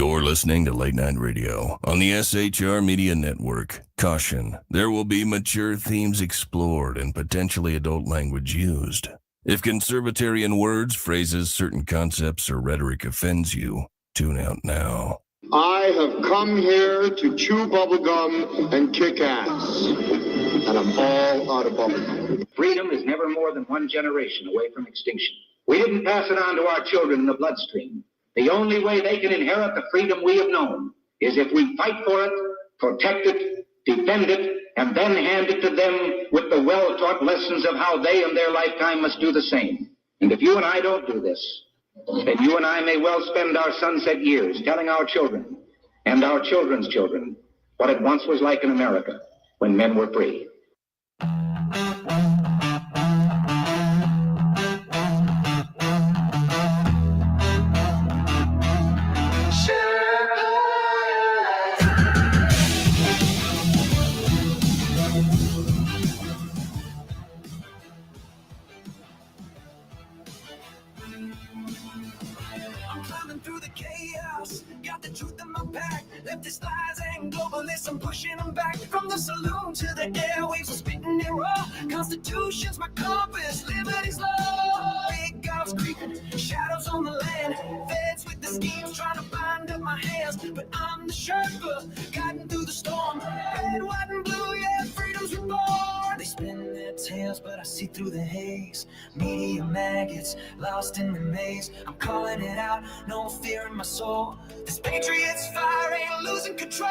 You're listening to Late Night Radio on the SHR Media Network. Caution, there will be mature themes explored and potentially adult language used. If conservatarian words, phrases, certain concepts, or rhetoric offends you, tune out now. I have come here to chew bubblegum and kick ass. And I'm all out of bubblegum. Freedom is never more than one generation away from extinction. We didn't pass it on to our children in the bloodstream. The only way they can inherit the freedom we have known is if we fight for it, protect it, defend it, and then hand it to them with the well-taught lessons of how they in their lifetime must do the same. And if you and I don't do this, then you and I may well spend our sunset years telling our children and our children's children what it once was like in America when men were free. Leftist lies and globalists, I'm pushing them back. From the saloon to the airwaves, I'm spitting it raw. Constitution's my compass, liberty's law. Big gods creeping, shadows on the land. Feds with the schemes trying to bind up my hands. But I'm the Sherpa, guiding through the storm. Red, white, and blue, yeah, freedom's reborn. They spin their tails, but I see through the haze. Media maggots, lost in the maze. I'm calling it out, no fear in my soul. This patriot's fire ain't losing control.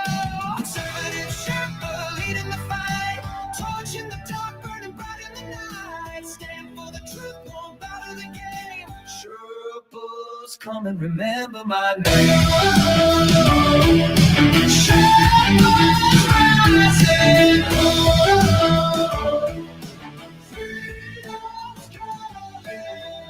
Conservative Sherpa leading the fight. Torch in the dark, burning bright in the night. Stand for the truth, won't bow to the game. Sherpas, come and remember my name. Sherpas rising.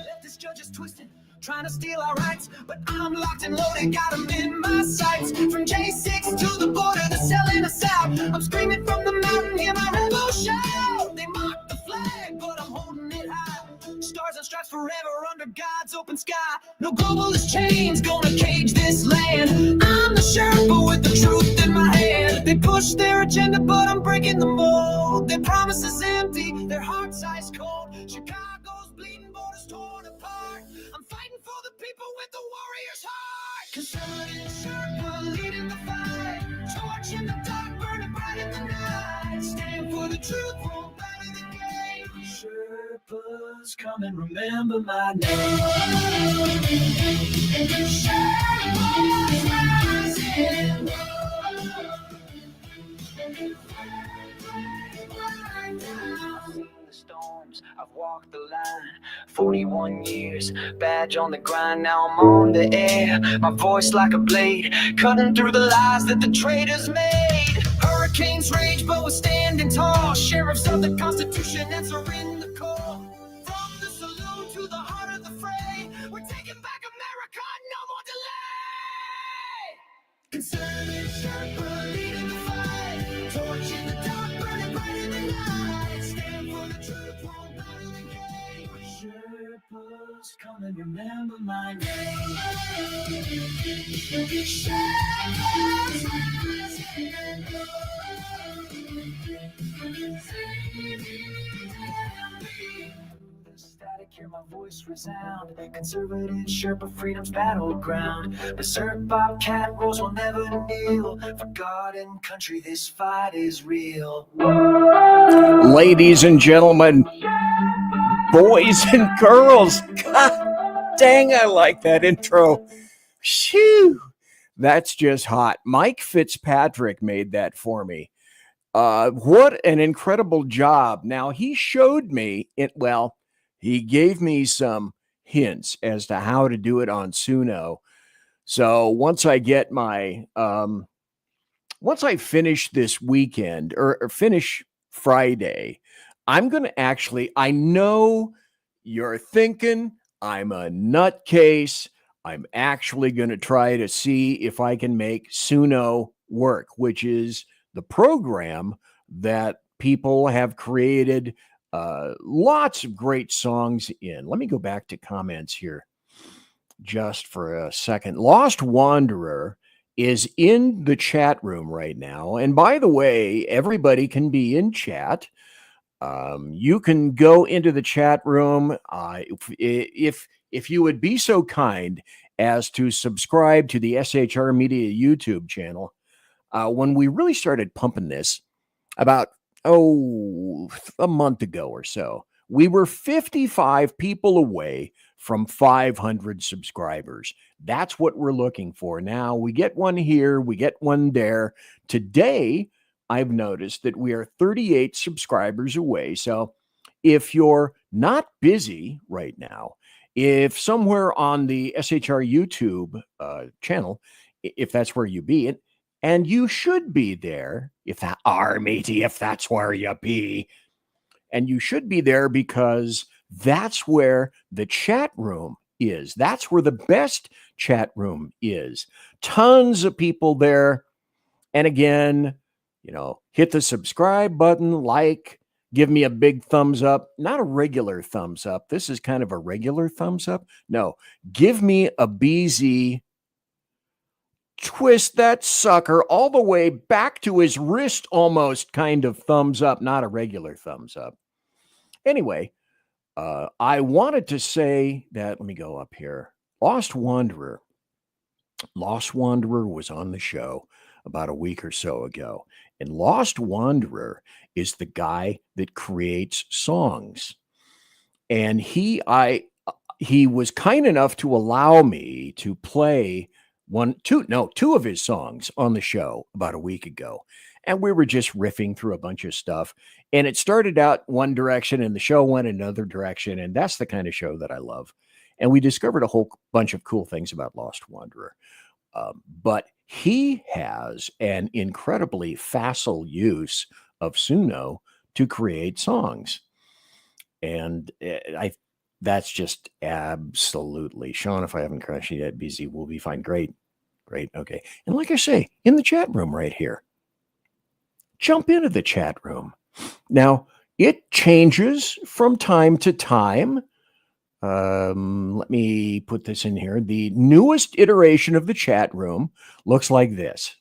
Leftist judges twisted, trying to steal our rights, but I'm locked and loaded, got them in my sights. From J6 to the border, they're selling us out. I'm screaming from the mountain, hear my rebel shout. They mock the flag, but I'm holding it high. Stars and stripes forever under God's open sky. No globalist chains gonna cage this land. I'm the Sherpa with the truth in my hand. They push their agenda, but I'm breaking the mold. Their promises empty, their hearts ice cold. Chicago's bleeding, borders torn apart. I'm fighting for the people with the warrior's heart. Conservative Sherpa leading the fight. Torch in the dark, burning bright in the night. Stand for the truth, won't bow to the game. Sherpas, come and remember my name. Sherpas rising. Storms, I've walked the line, 41 years, badge on the grind, now I'm on the air, my voice like a blade, cutting through the lies that the traitors made. Hurricanes rage, but we're standing tall, sheriffs of the Constitution answering the call. From the saloon to the heart of the fray, we're taking back America, no more delay. Conservative Sherpa leading the fight, torch in the dark, burning bright in the night. Stand for the truth, won't bow to the game. Sherpas, come and remember my name. Sherpas rising. Static, hear my voice resound. Conservative Sherpa, freedom's battleground. Berserk, Bobcat, rules will never kneel. For God and country, this fight is real. Ladies and gentlemen, boys and girls, God dang, I like that intro. Phew, that's just hot. Mike Fitzpatrick made that for me. What an incredible job. Now, he showed me it, well, he gave me some hints as to how to do it on Suno. So once I get my, once I finish this weekend or finish Friday, I'm going to actually, I know you're thinking I'm a nutcase. I'm actually going to try to see if I can make Suno work, which is the program that people have created lots of great songs in. Let me go back to comments here just for a second. Lost Wanderer is in the chat room right now. And by the way, everybody can be in chat. You can go into the chat room. If you would be so kind as to subscribe to the SHR Media YouTube channel, when we really started pumping this about a month ago or so, we were 55 people away from 500 subscribers. That's what we're looking for now. We get one here, we get one there. Today, I've noticed that we are 38 subscribers away. So if you're not busy right now, if somewhere on the SHR YouTube channel, if that's where you be, and you should be there, if that are matey, if that's where you be, and you should be there because that's where the chat room is. That's where the best chat room is. Tons of people there. And again, hit the subscribe button, like, give me a big thumbs up, not a regular thumbs up. This is kind of a regular thumbs up. No, give me a BZ, twist that sucker all the way back to his wrist almost kind of thumbs up, not a regular thumbs up. Anyway, I wanted to say that, let me go up here. Lost Wanderer was on the show about a week or so ago. And Lost Wanderer is the guy that creates songs. And he was kind enough to allow me to play two of his songs on the show about a week ago. And we were just riffing through a bunch of stuff. And it started out one direction and the show went another direction. And that's the kind of show that I love. And we discovered a whole bunch of cool things about Lost Wanderer. But he has an incredibly facile use of Suno to create songs. And that's just absolutely, Sean, if I haven't crashed yet, BZ will be fine. Great. Okay. And like I say, in the chat room right here, jump into the chat room. Now, it changes from time to time. Let me put this in here. The newest iteration of the chat room looks like this.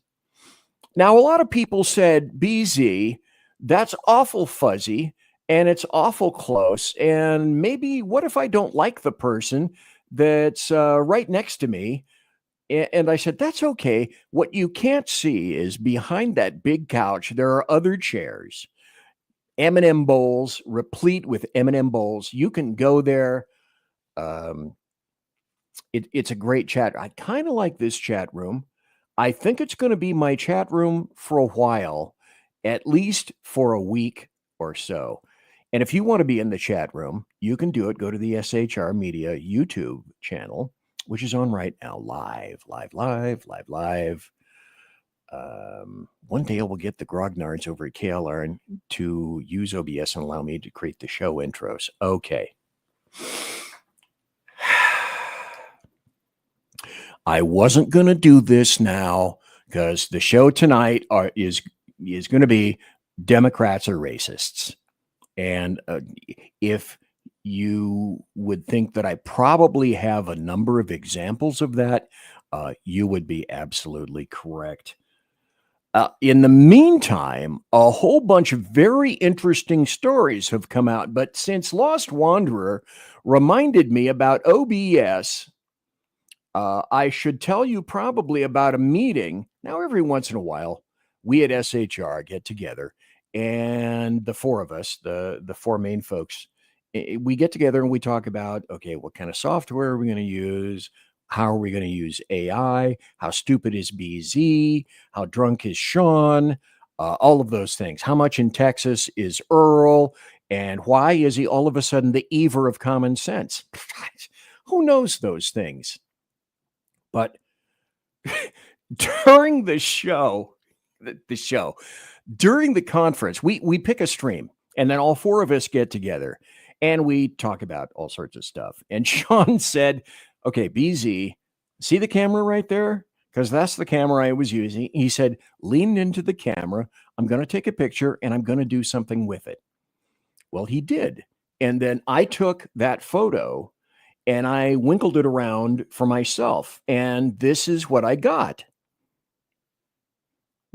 Now, a lot of people said, BZ, that's awful fuzzy and it's awful close. And maybe what if I don't like the person that's right next to me? And I said, that's okay. What you can't see is behind that big couch, there are other chairs, M&M bowls, replete with M&M bowls. You can go there. It's a great chat. I kind of like this chat room. I think it's going to be my chat room for a while, at least for a week or so. And if you want to be in the chat room, you can do it. Go to the SHR Media YouTube channel, which is on right now, live. One day I will get the grognards over at KLR to use OBS and allow me to create the show intros. Okay. I wasn't going to do this now because the show tonight is going to be Demorats Are Racists. And if you would think that I probably have a number of examples of that, you would be absolutely correct. In the meantime, a whole bunch of very interesting stories have come out. But since Lost Wanderer reminded me about OBS, I should tell you probably about a meeting. Now, every once in a while, we at SHR get together, and the four of us, the four main folks, we get together and we talk about, okay, what kind of software are we going to use? How are we going to use AI? How stupid is BZ? How drunk is Sean? All of those things. How much in Texas is Earl? And why is he all of a sudden the Ever of common sense? Who knows those things? But during the show, during the conference, we pick a stream, and then all four of us get together and we talk about all sorts of stuff. And Sean said, okay, BZ, see the camera right there? Because that's the camera I was using. He said, lean into the camera. I'm going to take a picture and I'm going to do something with it. Well, he did. And then I took that photo and I winkled it around for myself. And this is what I got.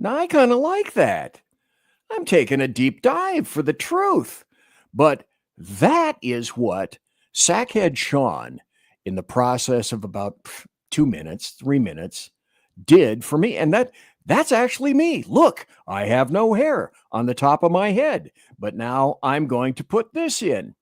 Now, I kind of like that. I'm taking a deep dive for the truth. But that is what Sackhead Sean, in the process of about 2 minutes, 3 minutes, did for me. And that's actually me. Look, I have no hair on the top of my head, but now I'm going to put this in.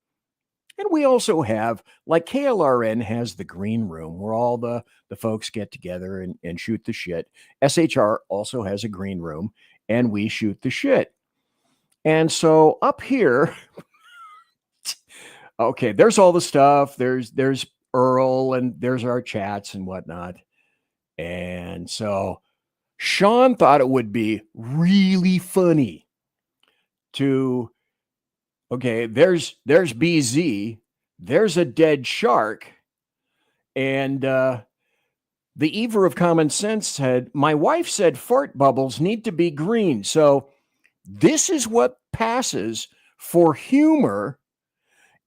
And we also have, like KLRN has the green room where all the folks get together and shoot the shit. SHR also has a green room and we shoot the shit. And so up here, okay, there's all the stuff. There's Earl and there's our chats and whatnot. And so Sean thought it would be really funny to, okay, there's BZ, there's a dead shark, and the Ever of Common Sense said, my wife said fart bubbles need to be green. So this is what passes for humor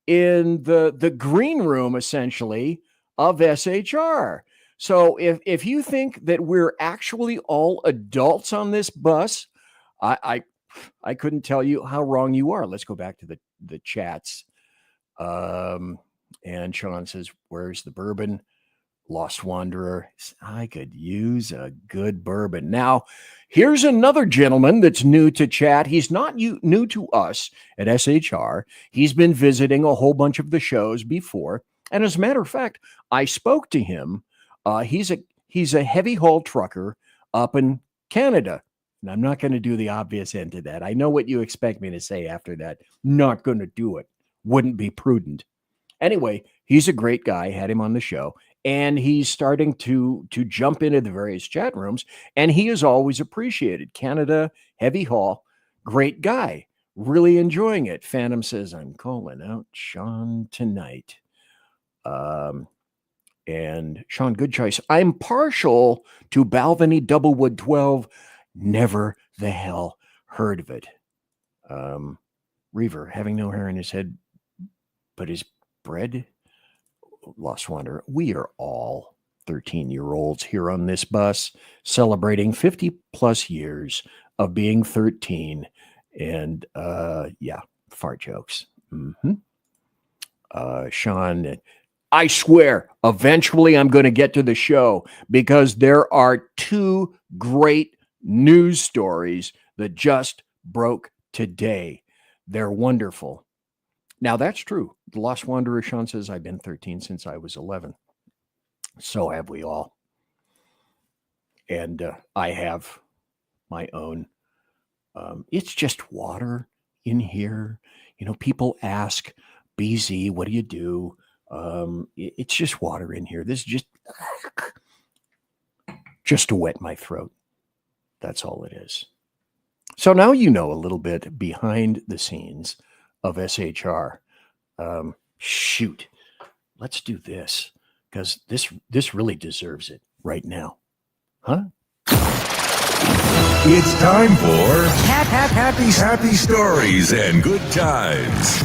in the green room, essentially, of SHR. So if you think that we're actually all adults on this bus, I couldn't tell you how wrong you are. Let's go back to the chats. And Sean says, where's the bourbon? Lost Wanderer. I could use a good bourbon. Now, here's another gentleman that's new to chat. He's not new to us at SHR. He's been visiting a whole bunch of the shows before. And as a matter of fact, I spoke to him. He's a heavy haul trucker up in Canada. And I'm not going to do the obvious end to that. I know what you expect me to say after that. Not going to do it. Wouldn't be prudent. Anyway, he's a great guy. Had him on the show. And he's starting to jump into the various chat rooms. And he is always appreciated. Canada, heavy haul, great guy. Really enjoying it. Phantom says, I'm calling out Sean tonight. And Sean, good choice. I'm partial to Balvenie Doublewood 12. Never the hell heard of it. Reaver, having no hair in his head, but his bread. Lost Wanderer. We are all 13-year-olds here on this bus celebrating 50 plus years of being 13. And yeah, fart jokes. Sean, I swear, eventually I'm going to get to the show because there are 2 great news stories that just broke today. They're wonderful. Now, that's true. The Lost Wanderer, Sean says, I've been 13 since I was 11. So have we all. And I have my own. It's just water in here. You know, people ask, BZ, what do you do? It's just water in here. This is just to wet my throat. That's all it is. So now you know a little bit behind the scenes of SHR. Shoot, let's do this because this really deserves it right now. Huh? It's time for happy stories and good times.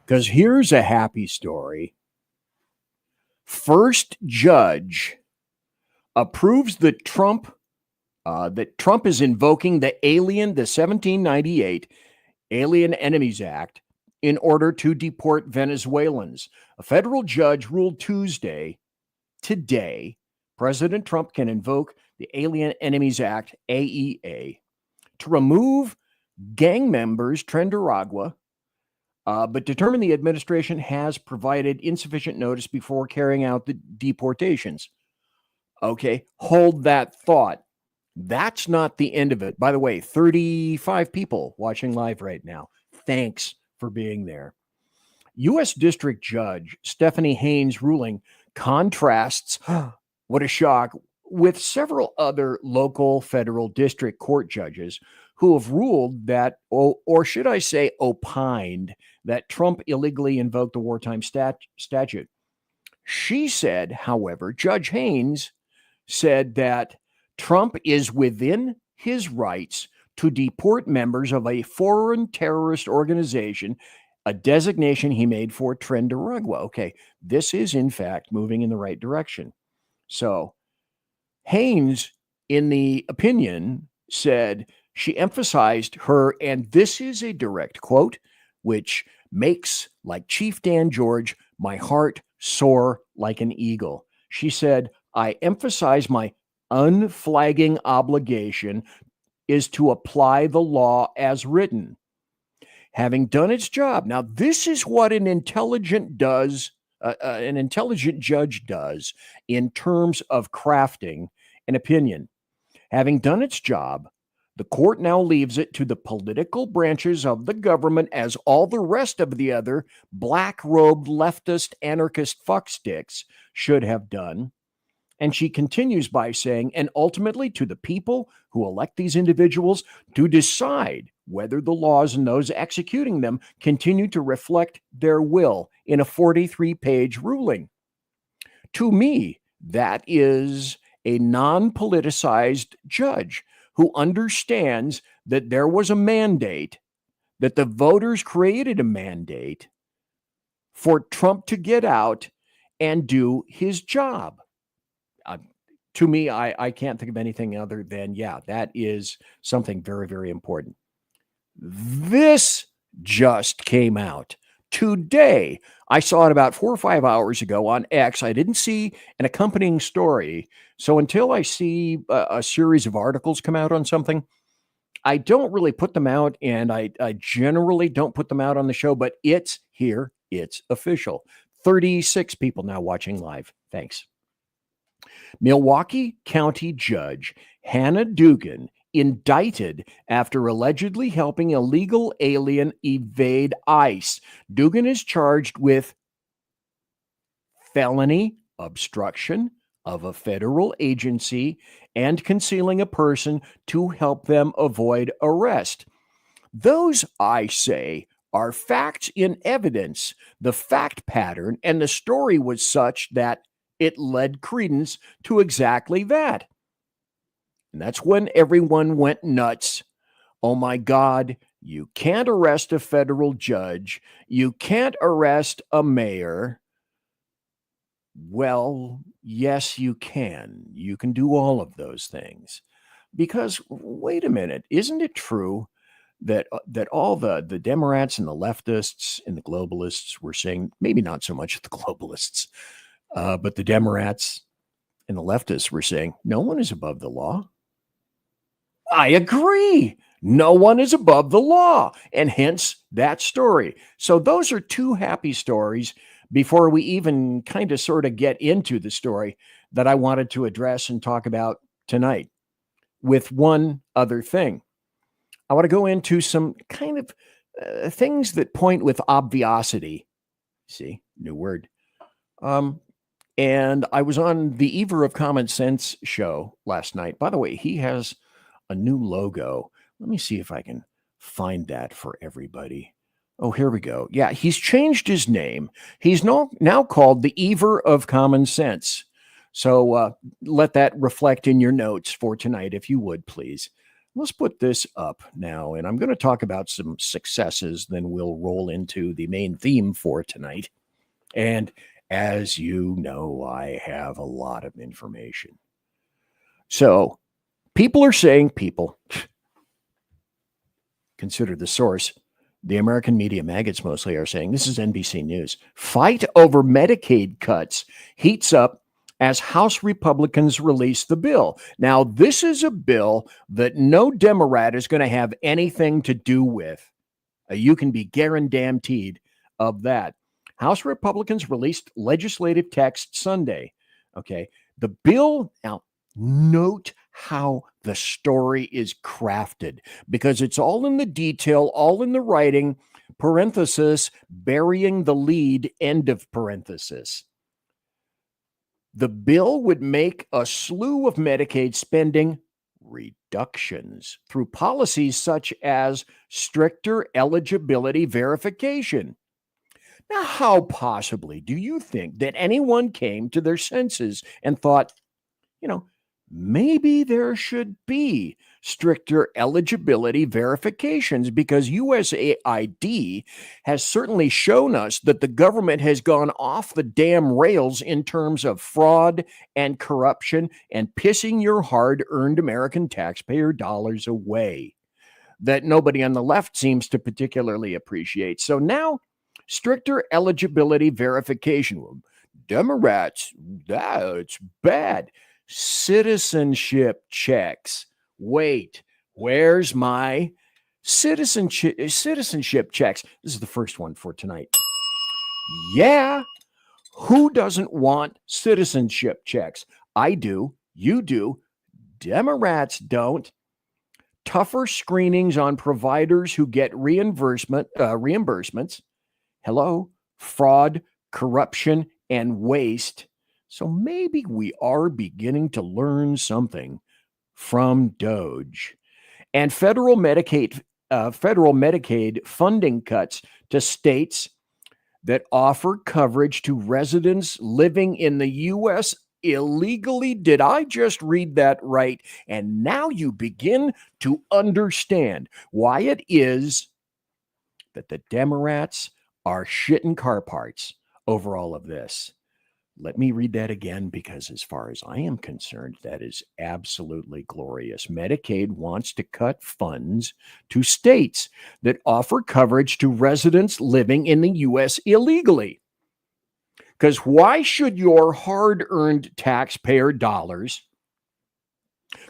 Because here's a happy story. First judge approves that Trump is invoking the 1798 Alien Enemies Act in order to deport Venezuelans. A federal judge ruled today, President Trump can invoke the Alien Enemies Act, AEA, to remove gang members, Trenderagua, but determined the administration has provided insufficient notice before carrying out the deportations. Okay, hold that thought. That's not the end of it. By the way, 35 people watching live right now. Thanks for being there. U.S. District Judge Stephanie Haynes' ruling contrasts, what a shock, with several other local federal district court judges who have ruled that, or should I say opined, that Trump illegally invoked the wartime statute. She said, however, Judge Haynes said that Trump is within his rights to deport members of a foreign terrorist organization, a designation he made for Trenderagua. Okay, this is in fact moving in the right direction. So Haynes, in the opinion, said, she emphasized her, and this is a direct quote, which makes, like Chief Dan George, my heart soar like an eagle. She said, I emphasize my unflagging obligation is to apply the law as written. Having done its job. Now, this is what an intelligent judge does in terms of crafting an opinion. Having done its job, the court now leaves it to the political branches of the government, as all the rest of the other black-robed leftist anarchist fucksticks should have done. And she continues by saying, and ultimately to the people who elect these individuals to decide whether the laws and those executing them continue to reflect their will in a 43-page ruling. To me, that is a non-politicized judge who understands that there was a mandate, that the voters created a mandate for Trump to get out and do his job. To me, I can't think of anything other than, yeah, that is something very, very important. This just came out today. I saw it about 4 or 5 hours ago on X. I didn't see an accompanying story. So until I see a series of articles come out on something, I don't really put them out, and I generally don't put them out on the show, but it's here. It's official. 36 people now watching live. Thanks. Milwaukee County Judge Hannah Dugan indicted after allegedly helping illegal alien evade ICE. Dugan is charged with felony obstruction of a federal agency and concealing a person to help them avoid arrest. Those, I say, are facts in evidence. The fact pattern and the story was such that it led credence to exactly that. And that's when everyone went nuts. Oh my God, you can't arrest a federal judge. You can't arrest a mayor. Well, yes, you can. You can do all of those things. Because, wait a minute, isn't it true that all the Demorats and the leftists and the globalists were saying, maybe not so much the globalists, but the Demorats and the leftists were saying, no one is above the law. I agree. No one is above the law, and hence that story. So those are two happy stories before we even kind of sort of get into the story that I wanted to address and talk about tonight, with one other thing. I want to go into some kind of things that point with obviosity. See, new word. And I was on the Ever of Common Sense show last night. By the way, he has a new logo. Let me see if I can find that for everybody. Oh, here we go. Yeah, he's changed his name. He's now called the Ever of Common Sense. So let that reflect in your notes for tonight, if you would, please. Let's put this up now, and I'm going to talk about some successes, then we'll roll into the main theme for tonight. And as you know, I have a lot of information. So people are saying, consider the source. The American media maggots mostly are saying, this is NBC News, fight over Medicaid cuts heats up as House Republicans release the bill. Now, this is a bill that no Demorat is going to have anything to do with. You can be guaranteed of that. House Republicans released legislative text Sunday. Okay. The bill, now note how the story is crafted, because it's all in the detail, all in the writing, parenthesis, burying the lead, end of parenthesis. The bill would make a slew of Medicaid spending reductions through policies such as stricter eligibility verification. Now, how possibly do you think that anyone came to their senses and thought, maybe there should be stricter eligibility verifications, because USAID has certainly shown us that the government has gone off the damn rails in terms of fraud and corruption and pissing your hard-earned American taxpayer dollars away that nobody on the left seems to particularly appreciate. So now, stricter eligibility verification. Demorats, that's bad. Citizenship checks. Wait, where's my citizenship checks? This is the first one for tonight. Yeah, who doesn't want citizenship checks? I do, you do, Demorats don't. Tougher screenings on providers who get reimbursements. Hello, fraud, corruption, and waste. So maybe we are beginning to learn something from Doge. And federal Medicaid funding cuts to states that offer coverage to residents living in the U.S. illegally. Did I just read that right? And now you begin to understand why it is that the Demorats are shitting car parts over all of this. Let me read that again, because as far as I am concerned, that is absolutely glorious. Medicaid wants to cut funds to states that offer coverage to residents living in the U.S. illegally. Because why should your hard-earned taxpayer dollars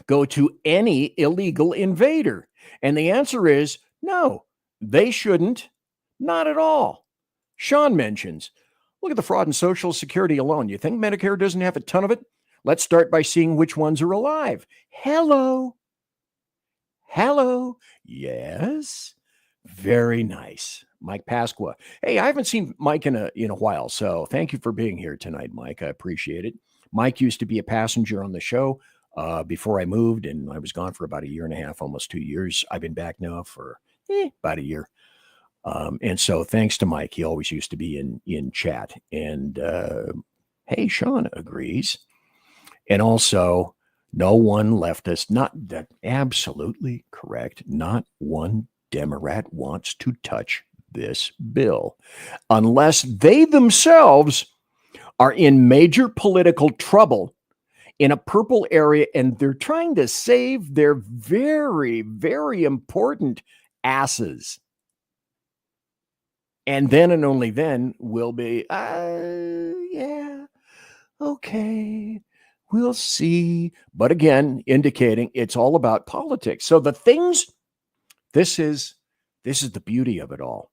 go to any illegal invader? And the answer is no, they shouldn't. Not at all. Sean mentions, look at the fraud in Social Security alone. You think Medicare doesn't have a ton of it? Let's start by seeing which ones are alive. Hello. Yes. Very nice. Mike Pasqua. Hey, I haven't seen Mike in a while, so thank you for being here tonight, Mike. I appreciate it. Mike used to be a passenger on the show before I moved, and I was gone for about 1.5 years, almost 2 years. I've been back now for about 1 year. And so thanks to Mike, he always used to be in chat. And hey, Sean agrees. And also, no one leftist, not that, absolutely correct. Not one Demorat wants to touch this bill unless they themselves are in major political trouble in a purple area and they're trying to save their very, very important asses. And then and only then will be, yeah, okay, we'll see. But again, indicating it's all about politics. So the things, this is the beauty of it all.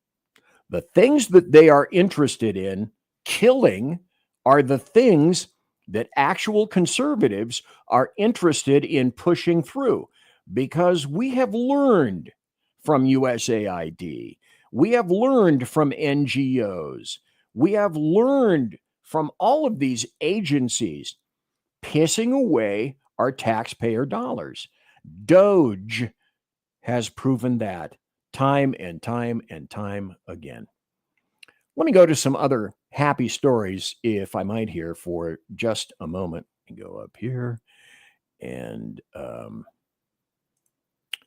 The things that they are interested in killing are the things that actual conservatives are interested in pushing through, because we have learned from USAID. We have learned from NGOs. We have learned from all of these agencies pissing away our taxpayer dollars. Doge has proven that time and time and time again. Let me go to some other happy stories, if I might, here for just a moment. Go up here. And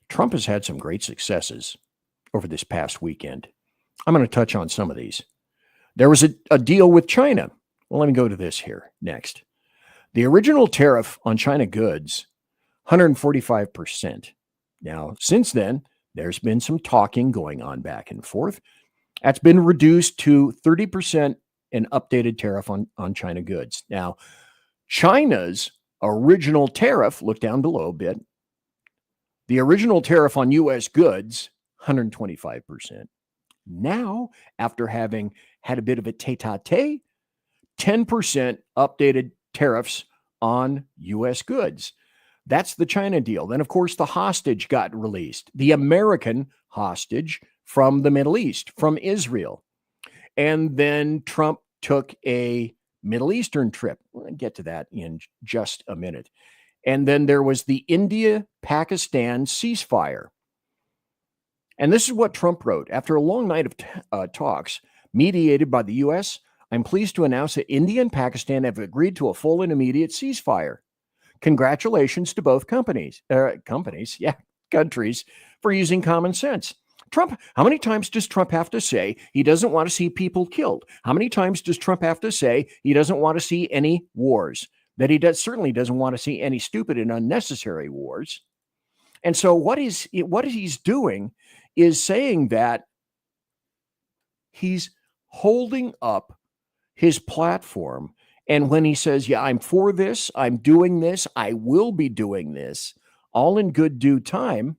Trump has had some great successes over this past weekend. I'm going to touch on some of these. There was a deal with China. Well, let me go to this here next. The original tariff on China goods, 145%. Now, since then, there's been some talking going on back and forth. That's been reduced to 30% an updated tariff on China goods. Now, China's original tariff, look down below a bit, the original tariff on U.S. goods, 125%. Now, after having had a bit of a tete-a-tete, 10% updated tariffs on U.S. goods. That's the China deal. Then, of course, the hostage got released, the American hostage from the Middle East, from Israel. And then Trump took a Middle Eastern trip. We'll get to that in just a minute. And then there was the India-Pakistan ceasefire. And this is what Trump wrote. After a long night of talks mediated by the U.S., I'm pleased to announce that India and Pakistan have agreed to a full and immediate ceasefire. Congratulations to both countries, for using common sense. Trump, how many times does Trump have to say he doesn't want to see people killed? How many times does Trump have to say he doesn't want to see any wars? That he certainly doesn't want to see any stupid and unnecessary wars. And so what he's doing is saying that he's holding up his platform. And when he says, yeah, I'm for this, I'm doing this, I will be doing this, all in good due time,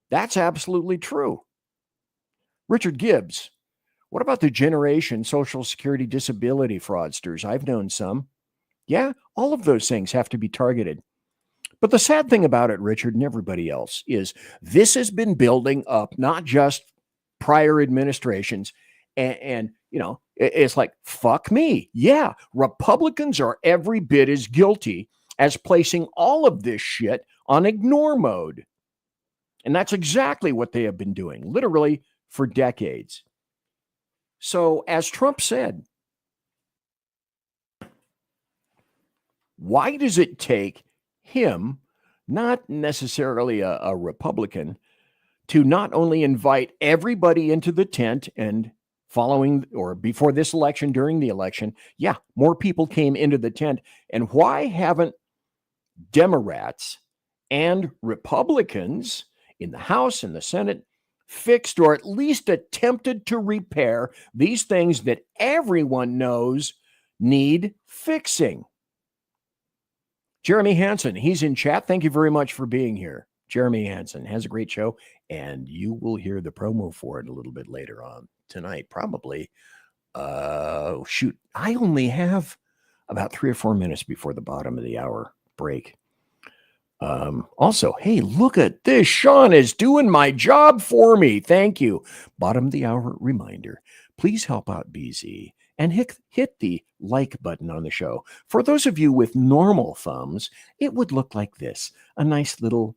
that's absolutely true. Richard Gibbs, what about the generation Social Security disability fraudsters? I've known some. Yeah, all of those things have to be targeted. But the sad thing about it, Richard, and everybody else, is this has been building up, not just prior administrations. And you know, it's like, fuck me. Yeah, Republicans are every bit as guilty as placing all of this shit on ignore mode. And that's exactly what they have been doing, literally for decades. So, as Trump said, why does it take him, not necessarily a Republican, to not only invite everybody into the tent and following or before this election, during the election, yeah, more people came into the tent. And why haven't Demorats and Republicans in the House and the Senate fixed or at least attempted to repair these things that everyone knows need fixing? Jeremy Hansen, he's in chat. Thank you very much for being here. Jeremy Hansen has a great show, and you will hear the promo for it a little bit later on tonight, probably. Shoot, I only have about 3 or 4 minutes before the bottom of the hour break. Also, hey, look at this. Sean is doing my job for me. Thank you. Bottom of the hour reminder. Please help out BZ and hit the like button on the show. For those of you with normal thumbs, it would look like this. A nice little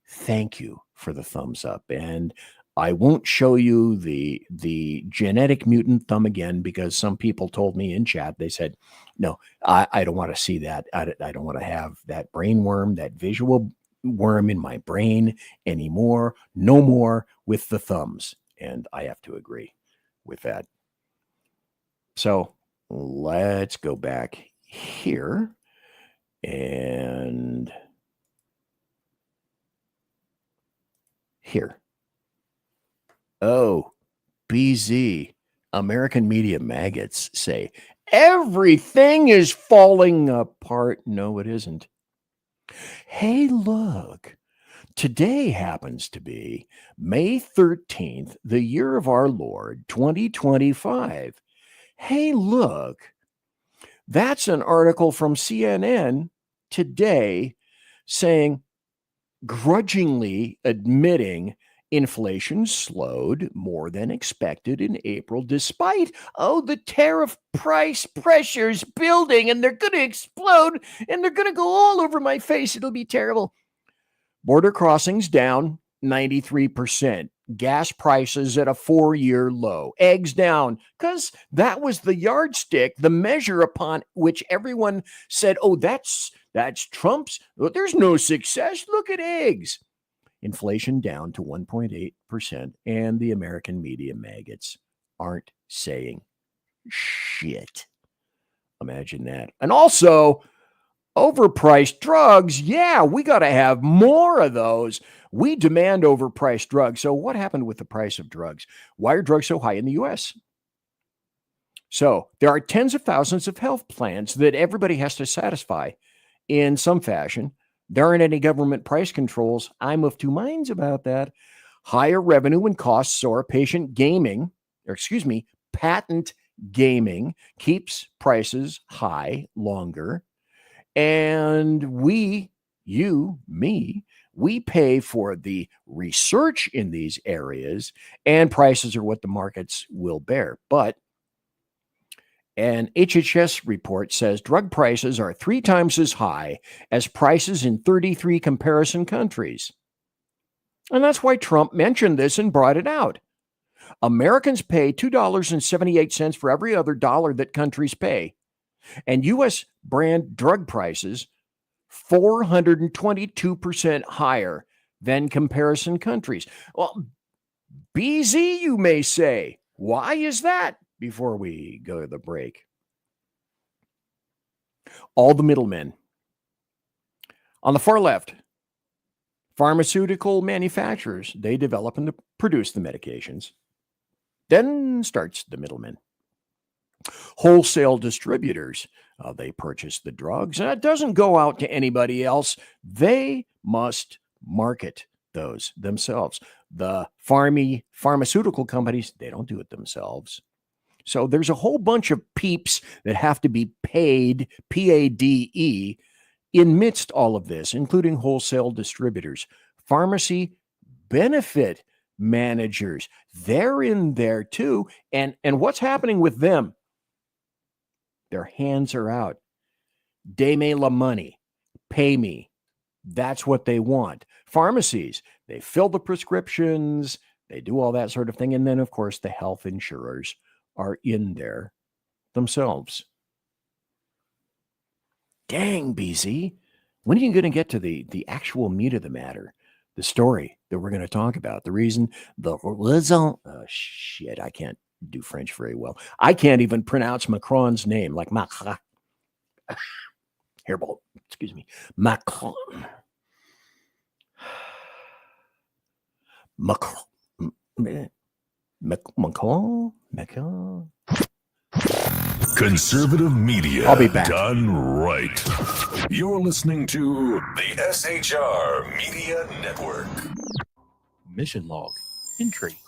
thank you for the thumbs up. And I won't show you the genetic mutant thumb again, because some people told me in chat, they said, no, I don't want to see that. I don't want to have that brain worm, that visual worm in my brain anymore. No more with the thumbs. And I have to agree with that. So let's go back here and here. Oh, BZ, American media maggots say, everything is falling apart. No, it isn't. Hey, look, today happens to be May 13th, the year of our Lord, 2025. Hey, look, that's an article from CNN today saying, grudgingly admitting inflation slowed more than expected in April, despite, the tariff price pressures building, and they're going to explode, and they're going to go all over my face. It'll be terrible. Border crossings down 93%. Gas prices at a 4-year low. Eggs down, because that was the yardstick, the measure upon which everyone said, that's Trump's. There's no success. Look at eggs. Inflation down to 1.8%, and the American media maggots aren't saying shit. Imagine that. And also, overpriced drugs. Yeah, we got to have more of those. We demand overpriced drugs. So what happened with the price of drugs? Why are drugs so high in the U.S.? So there are tens of thousands of health plans that everybody has to satisfy in some fashion. There aren't any government price controls. I'm of two minds about that. Higher revenue and costs or patent gaming keeps prices high longer. And we pay for the research in these areas, and prices are what the markets will bear. But an HHS report says drug prices are 3 times as high as prices in 33 comparison countries. And that's why Trump mentioned this and brought it out. Americans pay $2.78 for every other dollar that countries pay. And U.S. brand drug prices 422% higher than comparison countries. Well, BZ, you may say. Why is that? Before we go to the break. All the middlemen. On the far left, pharmaceutical manufacturers, they develop and produce the medications. Then starts the middleman. Wholesale distributors, they purchase the drugs, and it doesn't go out to anybody else. They must market those themselves. The pharmaceutical companies, they don't do it themselves. So there's a whole bunch of peeps that have to be paid, P-A-D-E, amidst all of this, including wholesale distributors, pharmacy benefit managers. They're in there too. And what's happening with them? Their hands are out. Deme la money. Pay me. That's what they want. Pharmacies, they fill the prescriptions, they do all that sort of thing. And then, of course, the health insurers are in there themselves. Dang, BZ. When are you going to get to the actual meat of the matter? The story that we're going to talk about. The reason, the raison. Oh, shit, I can't do French very well. I can't even pronounce Macron's name, like Macron. Hairball, excuse me. Macron. Macron. Conservative media. I'll be back. Done right. You're listening to the SHR Media Network. Mission log. Entry.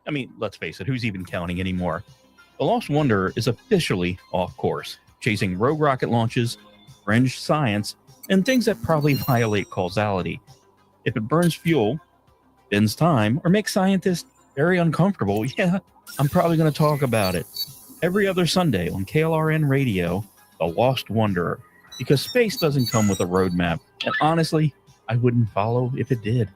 I mean, let's face it, who's even counting anymore? The Lost Wanderer is officially off course, chasing rogue rocket launches, fringe science, and things that probably violate causality. If it burns fuel, bends time, or makes scientists very uncomfortable, yeah, I'm probably going to talk about it. Every other Sunday on KLRN Radio, The Lost Wanderer, because space doesn't come with a roadmap, and honestly, I wouldn't follow if it did.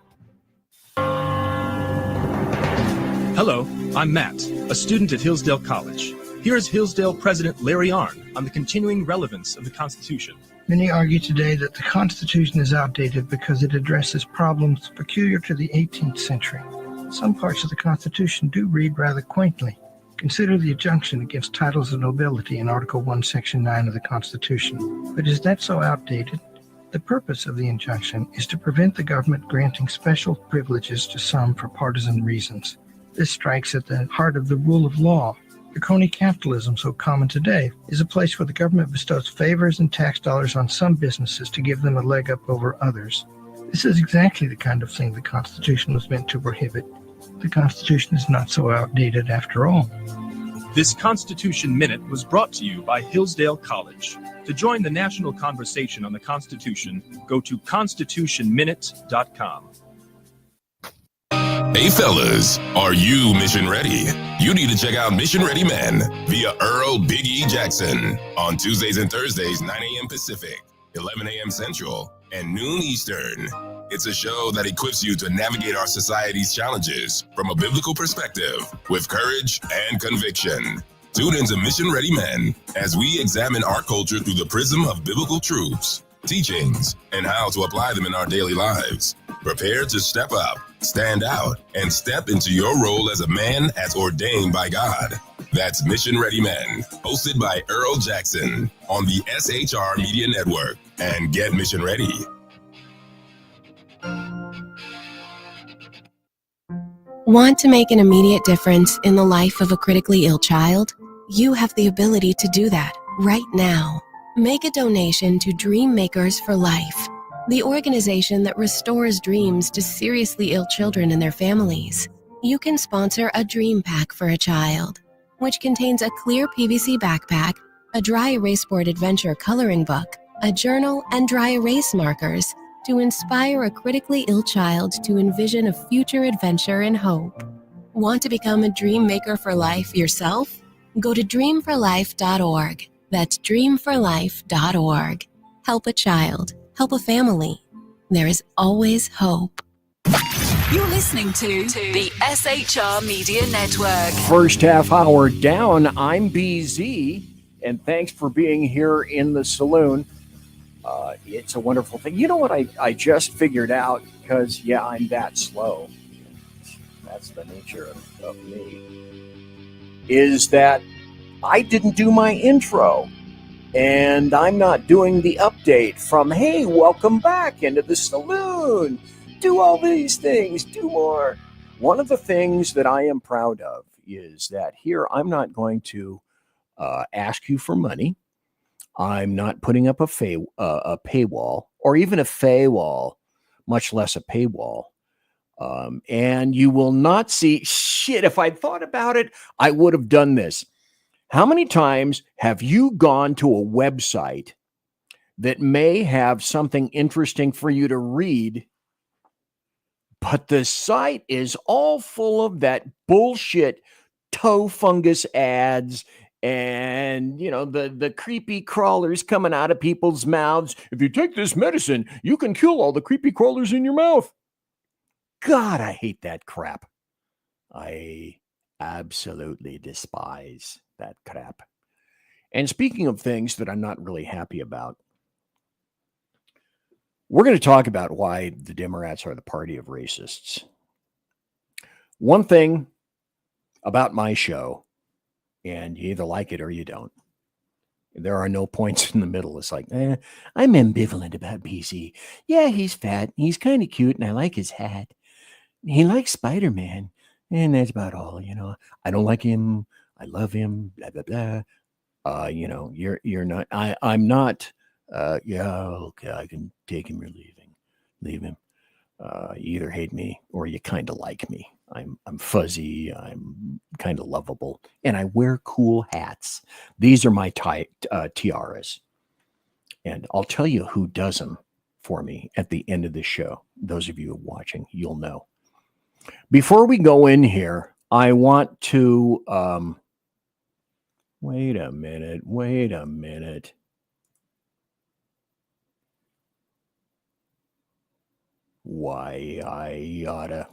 Hello, I'm Matt, a student at Hillsdale College. Here is Hillsdale President Larry Arnn on the continuing relevance of the Constitution. Many argue today that the Constitution is outdated because it addresses problems peculiar to the 18th century. Some parts of the Constitution do read rather quaintly. Consider the injunction against titles of nobility in Article 1, Section 9 of the Constitution. But is that so outdated? The purpose of the injunction is to prevent the government granting special privileges to some for partisan reasons. This strikes at the heart of the rule of law. The crony capitalism so common today is a place where the government bestows favors and tax dollars on some businesses to give them a leg up over others. This is exactly the kind of thing the Constitution was meant to prohibit. The Constitution is not so outdated after all. This Constitution Minute was brought to you by Hillsdale College. To join the national conversation on the Constitution, go to constitutionminute.com. Hey fellas, are you mission ready? You need to check out Mission Ready Men via Earl Big E Jackson on Tuesdays and Thursdays, 9 a.m. Pacific, 11 a.m. Central, and noon Eastern. It's a show that equips you to navigate our society's challenges from a biblical perspective with courage and conviction. Tune into Mission Ready Men as we examine our culture through the prism of biblical truths, teachings, and how to apply them in our daily lives. Prepare to step up, stand out, and step into your role as a man as ordained by God. That's Mission Ready Men, hosted by Earl Jackson on the SHR Media Network. And get mission ready. Want to make an immediate difference in the life of a critically ill child? You have the ability to do that right now. Make a donation to Dream Makers for Life, the organization that restores dreams to seriously ill children and their families. You can sponsor a dream pack for a child, which contains a clear PVC backpack, a dry erase board adventure coloring book, a journal, and dry erase markers to inspire a critically ill child to envision a future adventure and hope. Want to become a dream maker for life yourself? Go to dreamforlife.org. That's dreamforlife.org. Help a child. Help a family. There is always hope. You're listening to the SHR Media Network. First half hour down. I'm BZ, and thanks for being here in the saloon. It's a wonderful thing. You know what I just figured out? Because, yeah, I'm that slow. That's the nature of me. Is that I didn't do my intro. And I'm not doing the update from, hey, welcome back into the saloon. Do all these things, do more. One of the things that I am proud of is that here I'm not going to ask you for money. I'm not putting up a paywall or even a faywall, much less a paywall. And you will not see shit. If I'd thought about it, I would have done this. How many times have you gone to a website that may have something interesting for you to read, but the site is all full of that bullshit toe fungus ads and, you know, the creepy crawlers coming out of people's mouths? If you take this medicine, you can kill all the creepy crawlers in your mouth. God, I hate that crap. I absolutely despise that crap. And speaking of things that I'm not really happy about, we're going to talk about why the Demorats are the party of racists. One thing about my show, and you either like it or you don't. There are no points in the middle. It's like, I'm ambivalent about BC. Yeah, he's fat. He's kind of cute, and I like his hat. He likes Spider-Man, and that's about all. You know, I don't like him. I love him. Blah blah blah. You know, you're not. I'm not. Yeah, okay, I can take him or leave him. You either hate me or you kind of like me. I'm fuzzy. I'm kind of lovable, and I wear cool hats. These are my tiaras, and I'll tell you who does them for me at the end of the show. Those of you watching, you'll know. Before we go in here, I want to wait a minute. Why, I oughta.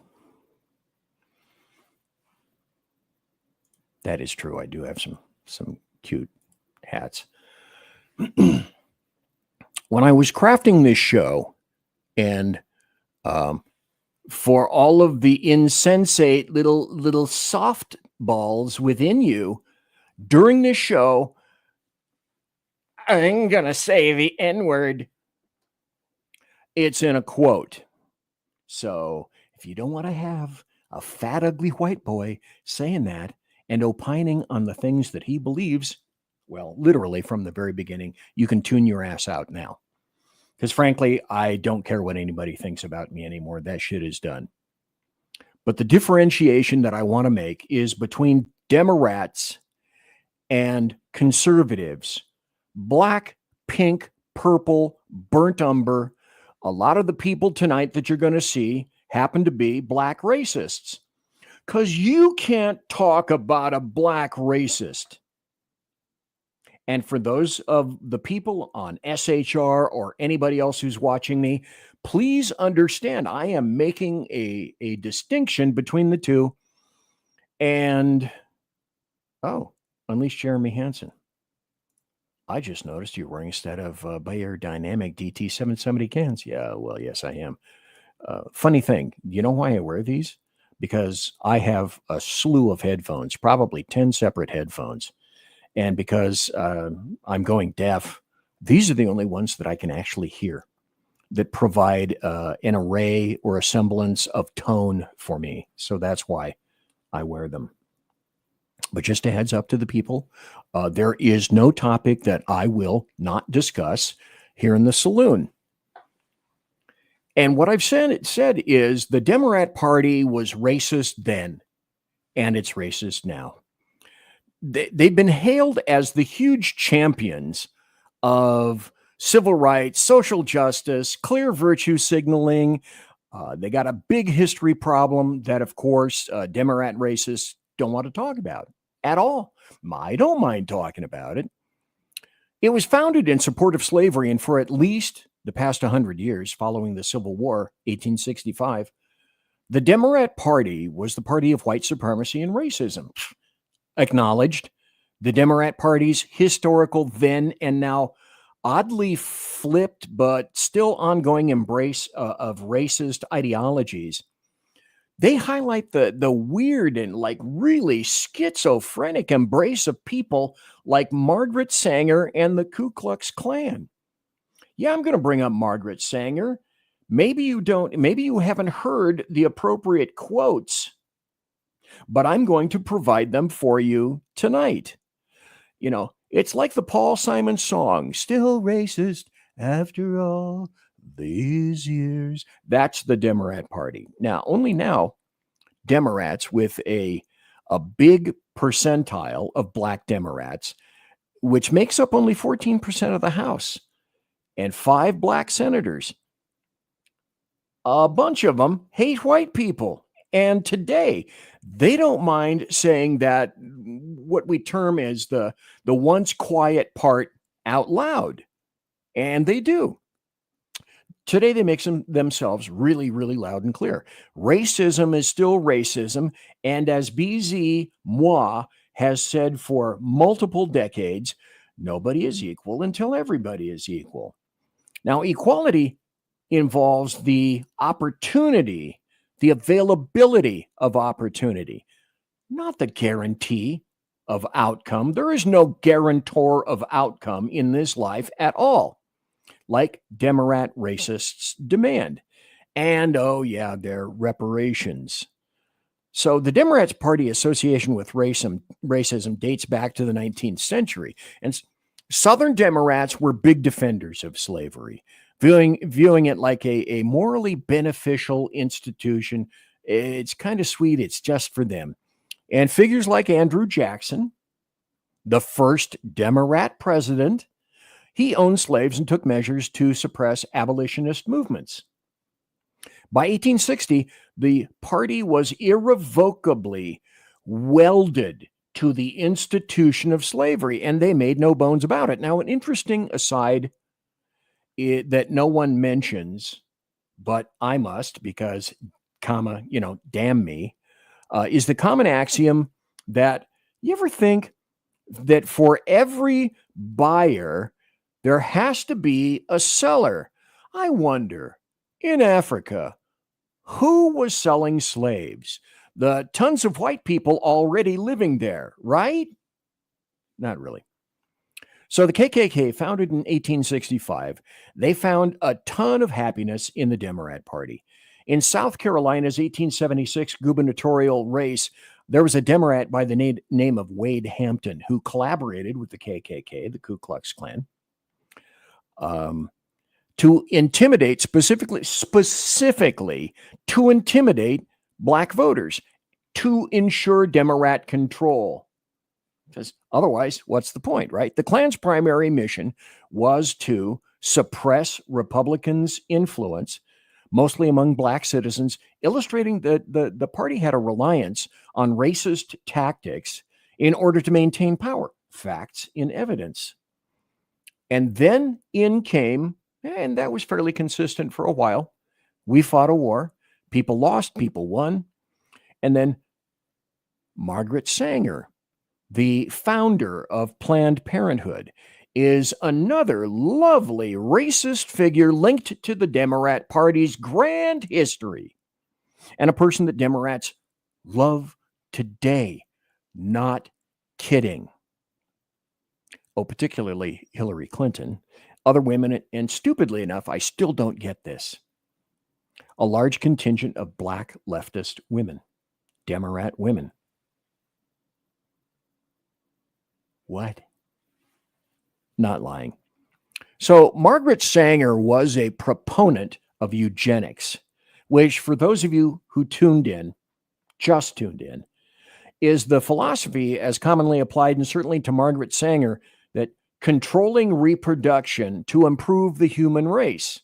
That is true. I do have some cute hats. When I was crafting this show, and for all of the insensate little soft balls within you, during this show, I'm gonna say the N-word. It's in a quote. So if you don't want to have a fat, ugly white boy saying that and opining on the things that he believes, well, literally from the very beginning, you can tune your ass out now. Because frankly, I don't care what anybody thinks about me anymore. That shit is done. But the differentiation that I want to make is between Demorats and conservatives. Black, pink, purple, burnt umber. A lot of the people tonight that you're going to see happen to be black racists. Because you can't talk about a black racist. And for those of the people on SHR or anybody else who's watching me, please understand I am making a distinction between the two. And, Unleash Jeremy Hansen. I just noticed you're wearing a set of Bayer Dynamic DT770 cans. Yeah, well, yes, I am. Funny thing, you know why I wear these? Because I have a slew of headphones, probably 10 separate headphones. And because I'm going deaf, these are the only ones that I can actually hear that provide an array or a semblance of tone for me. So that's why I wear them. But just a heads up to the people, there is no topic that I will not discuss here in the saloon. And what I've said is the Demorat Party was racist then, and it's racist now. They've been hailed as the huge champions of civil rights, social justice, clear virtue signaling. They got a big history problem that, of course, Demorat racists don't want to talk about at all. I don't mind talking about it. It was founded in support of slavery, and for at least the past 100 years following the Civil War, 1865, the Demorat Party was the party of white supremacy and racism. Acknowledged. The Demorat Party's historical then and now oddly flipped but still ongoing embrace of racist ideologies, they highlight the weird and like really schizophrenic embrace of people like Margaret Sanger and the Ku Klux Klan. Yeah, I'm going to bring up Margaret Sanger. Maybe you haven't heard the appropriate quotes, but I'm going to provide them for you tonight. It's like the Paul Simon song, "Still Racist After All These Years." That's the Demorat Party. Only now, Demorats with a big percentile of black Demorats, which makes up only 14% of the House, and 5 black senators. A bunch of them hate white people. And today, they don't mind saying that what we term as the once quiet part out loud. And they do. Today, they make themselves really, really loud and clear. Racism is still racism. And as BZ Moi has said for multiple decades, nobody is equal until everybody is equal. Now, equality involves the opportunity, the availability of opportunity, not the guarantee of outcome. There is no guarantor of outcome in this life at all, like Demorat racists demand. And, oh yeah, their reparations. So the Demorats Party association with racism dates back to the 19th century. And Southern Demorats were big defenders of slavery, viewing it like a morally beneficial institution. It's kind of sweet. It's just for them. And figures like Andrew Jackson, the first Demorat president, he owned slaves and took measures to suppress abolitionist movements. By 1860, the party was irrevocably welded to the institution of slavery, and they made no bones about it. Now, an interesting aside that no one mentions, but I must because, damn me, is the common axiom that you ever think that for every buyer, there has to be a seller? I wonder, in Africa, who was selling slaves? The tons of white people already living there, right? Not really. So the KKK, founded in 1865, they found a ton of happiness in the Demorat Party. In South Carolina's 1876 gubernatorial race, there was a Demorat by the name of Wade Hampton who collaborated with the KKK, the Ku Klux Klan, to intimidate, specifically to intimidate black voters, to ensure Demorat control. Because otherwise, what's the point, right? The Klan's primary mission was to suppress Republicans' influence, mostly among black citizens, illustrating that the party had a reliance on racist tactics in order to maintain power. Facts in evidence. And then in came, and that was fairly consistent for a while, we fought a war. People lost, people won. And then Margaret Sanger, the founder of Planned Parenthood, is another lovely racist figure linked to the Demorat Party's grand history, and a person that Demorats love today. Not kidding. Oh, particularly Hillary Clinton, other women, and stupidly enough, I still don't get this, a large contingent of black leftist women, Demorat women. What? Not lying. So Margaret Sanger was a proponent of eugenics, which for those of you who just tuned in, is the philosophy as commonly applied, and certainly to Margaret Sanger, that controlling reproduction to improve the human race,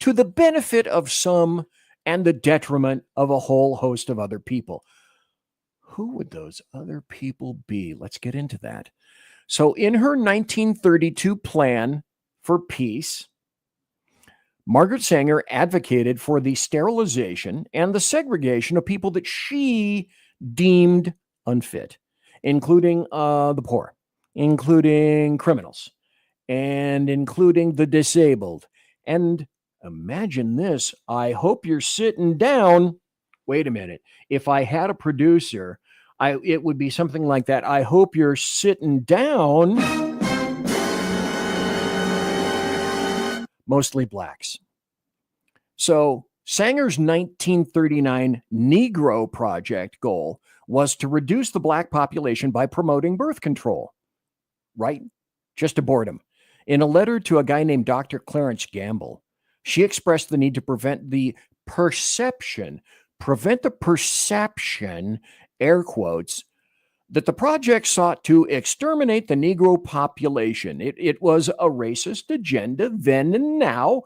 to the benefit of some and the detriment of a whole host of other people. Who would those other people be? Let's get into that. So in her 1932 plan for peace, Margaret Sanger advocated for the sterilization and the segregation of people that she deemed unfit, including the poor, including criminals, and including the disabled. And imagine this, I hope you're sitting down. Wait a minute. If I had a producer, it would be something like that. I hope you're sitting down. Mostly blacks. So Sanger's 1939 Negro Project goal was to reduce the black population by promoting birth control. Right? Just to boredom. In a letter to a guy named Dr. Clarence Gamble, she expressed the need to prevent the perception, air quotes, that the project sought to exterminate the Negro population. It was a racist agenda then and now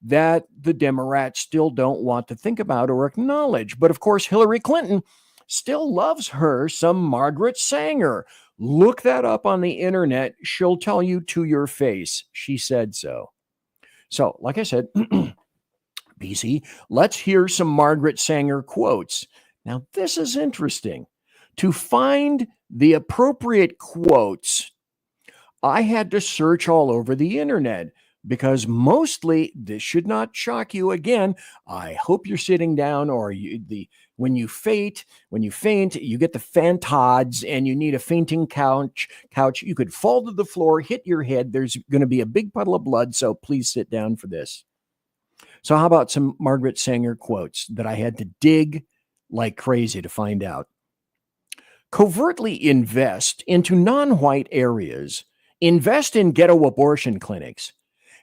that the Demorats still don't want to think about or acknowledge. But of course, Hillary Clinton still loves her some Margaret Sanger. Look that up on the internet. She'll tell you to your face. She said so. So, like I said, BC, let's hear some Margaret Sanger quotes. Now, this is interesting. To find the appropriate quotes, I had to search all over the internet because mostly, this should not shock you again, I hope you're sitting down, or when you faint, you get the fantods and you need a fainting couch. You could fall to the floor, hit your head. There's going to be a big puddle of blood, so please sit down for this. So how about some Margaret Sanger quotes that I had to dig like crazy to find out? Covertly invest into non-white areas. Invest in ghetto abortion clinics.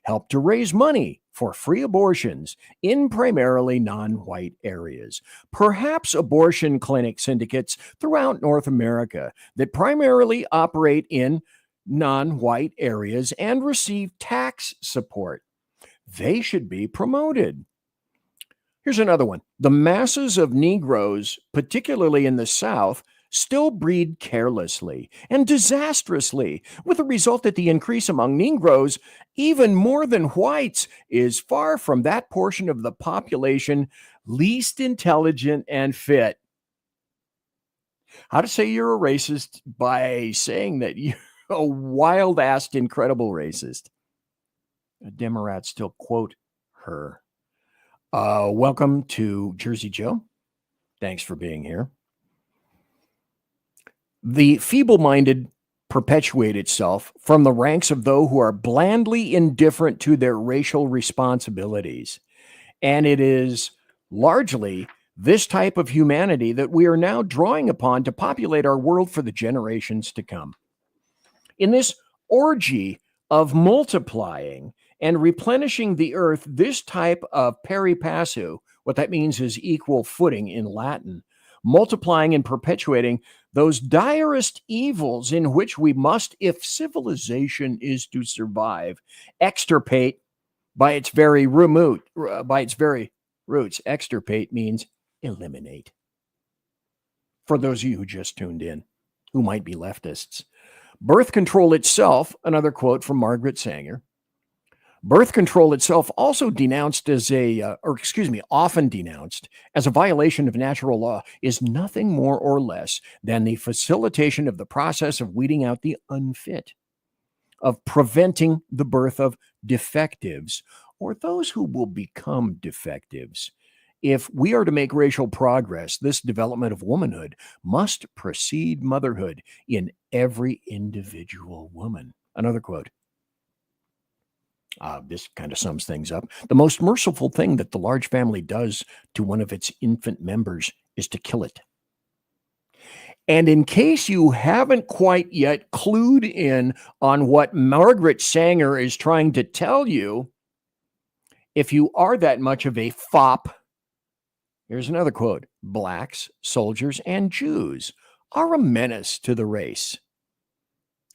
Help to raise money for free abortions in primarily non-white areas. Perhaps abortion clinic syndicates throughout North America that primarily operate in non-white areas and receive tax support. They should be promoted. Here's another one. The masses of Negroes, particularly in the South, still breed carelessly and disastrously, with the result that the increase among Negroes, even more than whites, is far from that portion of the population least intelligent and fit. How to say you're a racist by saying that you're a wild-assed, incredible racist. Demorats still quote her. Welcome to Jersey Joe. Thanks for being here. The feeble-minded perpetuate itself from the ranks of those who are blandly indifferent to their racial responsibilities. And it is largely this type of humanity that we are now drawing upon to populate our world for the generations to come. In this orgy of multiplying and replenishing the earth, this type of pari passu, what that means is equal footing in Latin, multiplying and perpetuating those direst evils in which we must, if civilization is to survive, extirpate by its very roots. Extirpate means eliminate. For those of you who just tuned in, who might be leftists. Birth control itself, another quote from Margaret Sanger, birth control itself also often denounced as a violation of natural law, is nothing more or less than the facilitation of the process of weeding out the unfit, of preventing the birth of defectives, or those who will become defectives. If we are to make racial progress, this development of womanhood must precede motherhood in every individual woman. Another quote. This kind of sums things up. The most merciful thing that the large family does to one of its infant members is to kill it. And in case you haven't quite yet clued in on what Margaret Sanger is trying to tell you, if you are that much of a fop, here's another quote. Blacks, soldiers, and Jews are a menace to the race.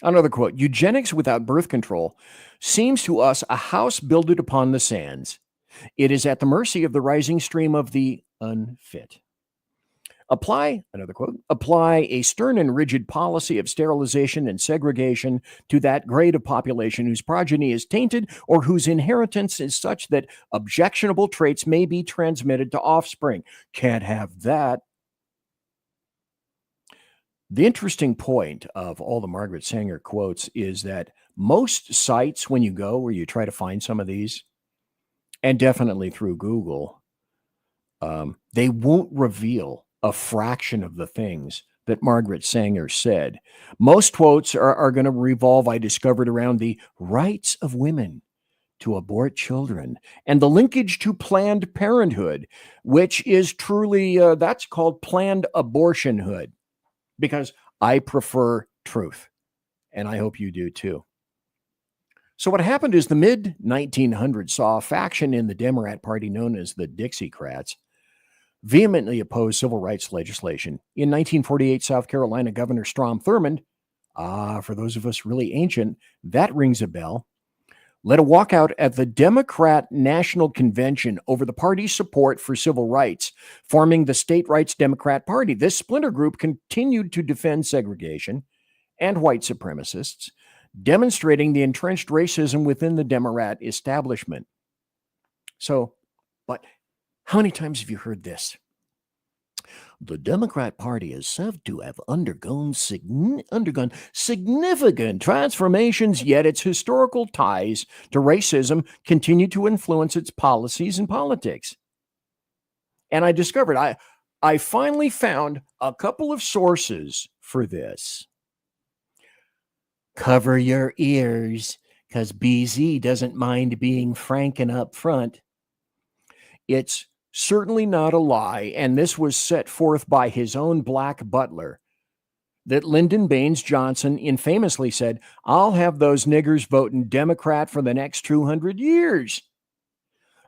Another quote. Eugenics without birth control seems to us a house builded upon the sands. It is at the mercy of the rising stream of the unfit. Another quote, apply a stern and rigid policy of sterilization and segregation to that grade of population whose progeny is tainted or whose inheritance is such that objectionable traits may be transmitted to offspring. Can't have that. The interesting point of all the Margaret Sanger quotes is that most sites, when you go where you try to find some of these, and definitely through Google, they won't reveal a fraction of the things that Margaret Sanger said. Most quotes are going to revolve, I discovered, around the rights of women to abort children and the linkage to Planned Parenthood, which is truly, that's called Planned Abortionhood, because I prefer truth, and I hope you do too. So what happened is the mid-1900s saw a faction in the Demorat Party known as the Dixiecrats vehemently oppose civil rights legislation. In 1948, South Carolina Governor Strom Thurmond, for those of us really ancient, that rings a bell, led a walkout at the Democrat National Convention over the party's support for civil rights, forming the State Rights Democrat Party. This splinter group continued to defend segregation and white supremacists, demonstrating the entrenched racism within the Demorat establishment. So, but how many times have you heard this? The Democrat Party is said to have undergone significant transformations, yet its historical ties to racism continue to influence its policies and politics. And I discovered, I finally found a couple of sources for this. Cover your ears, because BZ doesn't mind being frank and upfront. It's certainly not a lie, and this was set forth by his own black butler, that Lyndon Baines Johnson infamously said, "I'll have those niggers voting Democrat for the next 200 years.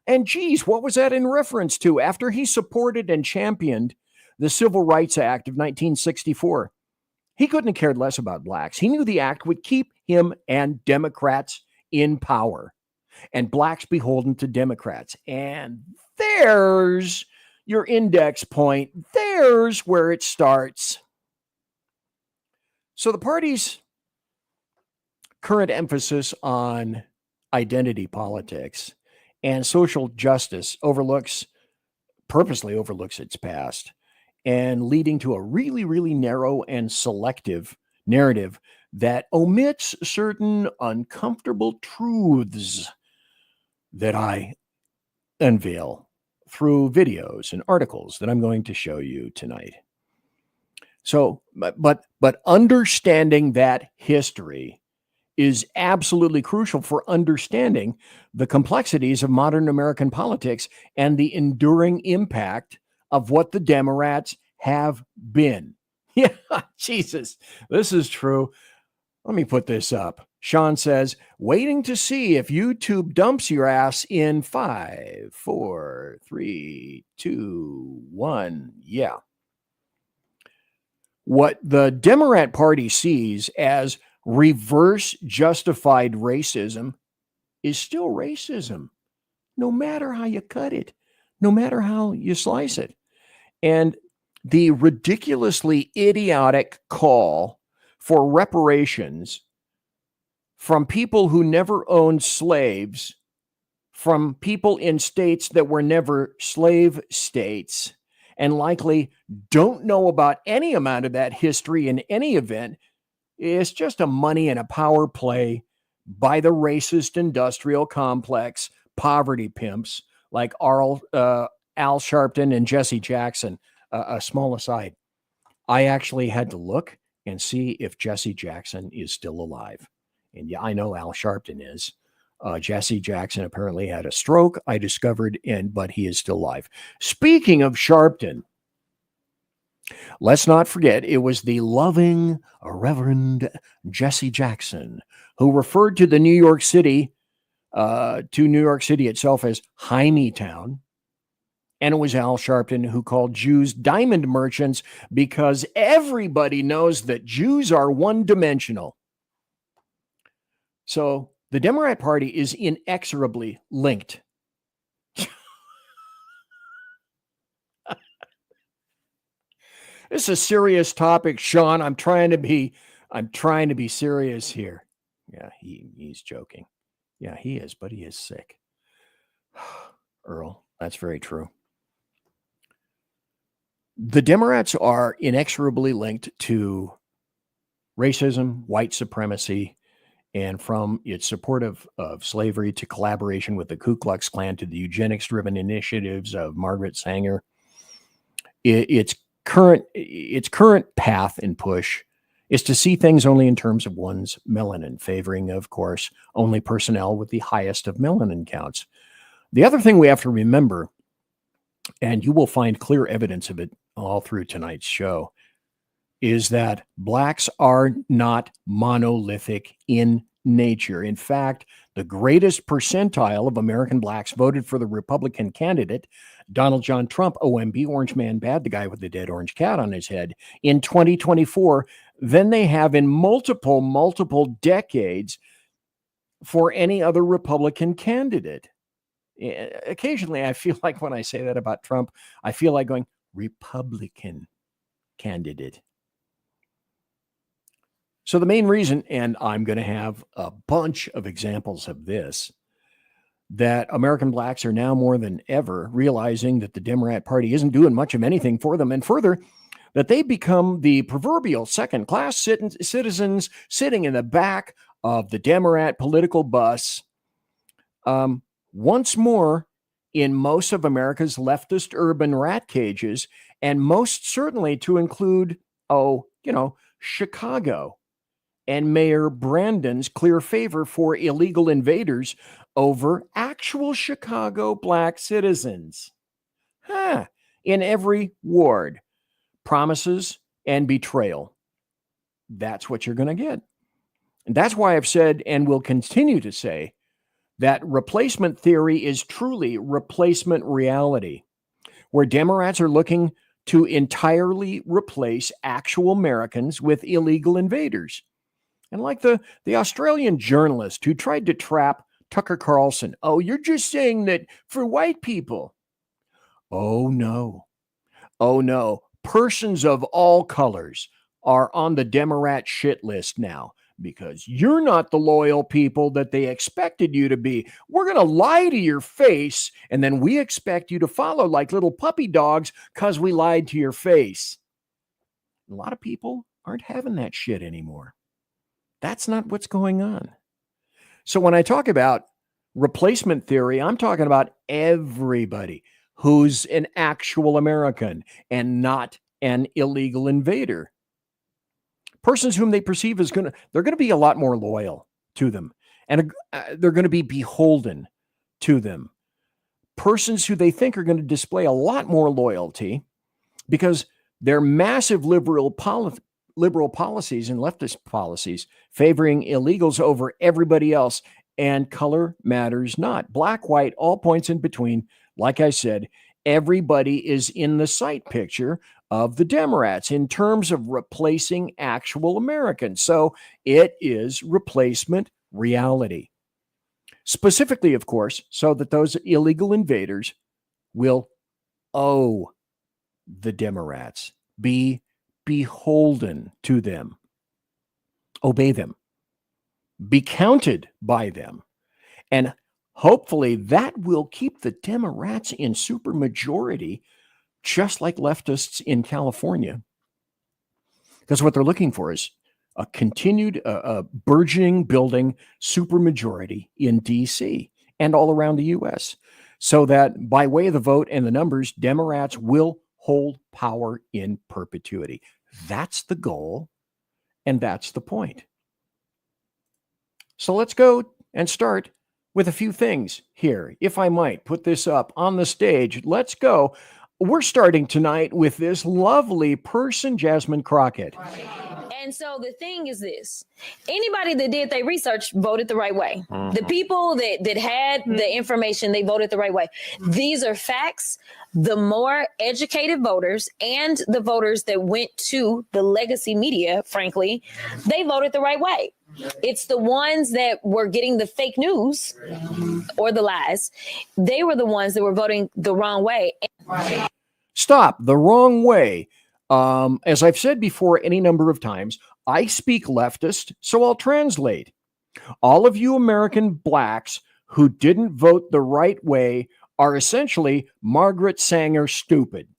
And geez, what was that in reference to? After he supported and championed the Civil Rights Act of 1964, he couldn't have cared less about blacks. He knew the act would keep him and Democrats in power, and blacks beholden to Democrats. And there's your index point. There's where it starts. So the party's current emphasis on identity politics and social justice purposely overlooks its past, and leading to a really, really narrow and selective narrative that omits certain uncomfortable truths that I unveil through videos and articles that I'm going to show you tonight. So, but understanding that history is absolutely crucial for understanding the complexities of modern American politics and the enduring impact of what the Demorats have been. Yeah, Jesus, this is true. Let me put this up. Sean says, waiting to see if YouTube dumps your ass in 5, 4, 3, 2, 1. Yeah. What the Demorat Party sees as reverse justified racism is still racism, no matter how you cut it, no matter how you slice it. And the ridiculously idiotic call for reparations from people who never owned slaves, from people in states that were never slave states, and likely don't know about any amount of that history in any event, is just a money and a power play by the racist industrial complex poverty pimps like Al Sharpton and Jesse Jackson. A small aside, I actually had to look and see if Jesse Jackson is still alive. And yeah, I know Al Sharpton is. Jesse Jackson apparently had a stroke, I discovered, but he is still alive. Speaking of Sharpton, let's not forget it was the loving Reverend Jesse Jackson who referred to New York City itself as Hymietown. And it was Al Sharpton who called Jews diamond merchants because everybody knows that Jews are one-dimensional. So the Demorat Party is inexorably linked. This is a serious topic, Sean. I'm trying to be serious here. Yeah, he's joking. Yeah, he is, but he is sick. Earl, that's very true. The Demorats are inexorably linked to racism, white supremacy, And from its support of slavery to collaboration with the Ku Klux Klan to the eugenics-driven initiatives of Margaret Sanger, its current path and push is to see things only in terms of one's melanin, favoring, of course, only personnel with the highest of melanin counts. The other thing we have to remember, and you will find clear evidence of it all through tonight's show, is that blacks are not monolithic in nature. In fact, the greatest percentile of American blacks voted for the Republican candidate, Donald John Trump, OMB, Orange Man Bad, the guy with the dead orange cat on his head, in 2024, than they have in multiple decades for any other Republican candidate. Occasionally, I feel like when I say that about Trump, I feel like going, Republican candidate. So the main reason, and I'm going to have a bunch of examples of this, that American blacks are now more than ever realizing that the Demorat Party isn't doing much of anything for them, and further, that they become the proverbial second-class citizens sitting in the back of the Demorat political bus, once more in most of America's leftist urban rat cages, and most certainly to include, Chicago and Mayor Brandon's clear favor for illegal invaders over actual Chicago black citizens. In every ward, promises and betrayal. That's what you're going to get. And that's why I've said and will continue to say that replacement theory is truly replacement reality, where Demorats are looking to entirely replace actual Americans with illegal invaders. And like the Australian journalist who tried to trap Tucker Carlson, oh, you're just saying that for white people. Oh, no. Persons of all colors are on the Demorat shit list now because you're not the loyal people that they expected you to be. We're going to lie to your face, and then we expect you to follow like little puppy dogs because we lied to your face. A lot of people aren't having that shit anymore. That's not what's going on. So when I talk about replacement theory, I'm talking about everybody who's an actual American and not an illegal invader. Persons whom they perceive as they're going to be a lot more loyal to them, and they're going to be beholden to them. Persons who they think are going to display a lot more loyalty because their massive liberal policies and leftist policies favoring illegals over everybody else, and color matters not. Black, white, all points in between. Like I said, everybody is in the sight picture of the Demorats in terms of replacing actual Americans. So it is replacement reality. Specifically, of course, so that those illegal invaders will owe the Demorats, be beholden to them, obey them, be counted by them. And hopefully that will keep the Demorats in supermajority, just like leftists in California. Because what they're looking for is a continued, burgeoning, building supermajority in D.C. and all around the U.S. so that by way of the vote and the numbers, Demorats will hold power in perpetuity. That's the goal, and that's the point. So let's go and start with a few things here. If I might put this up on the stage, let's go. We're starting tonight with this lovely person, Jasmine Crockett. And so the thing is this: anybody that did their research voted the right way. The people that had the information, they voted the right way. These are facts. The more educated voters and the voters that went to the legacy media, frankly, they voted the right way. It's the ones that were getting the fake news or the lies. They were the ones that were voting the wrong way. Stop. The wrong way. As I've said before any number of times, I speak leftist, so I'll translate. All of you American blacks who didn't vote the right way are essentially Margaret Sanger stupid.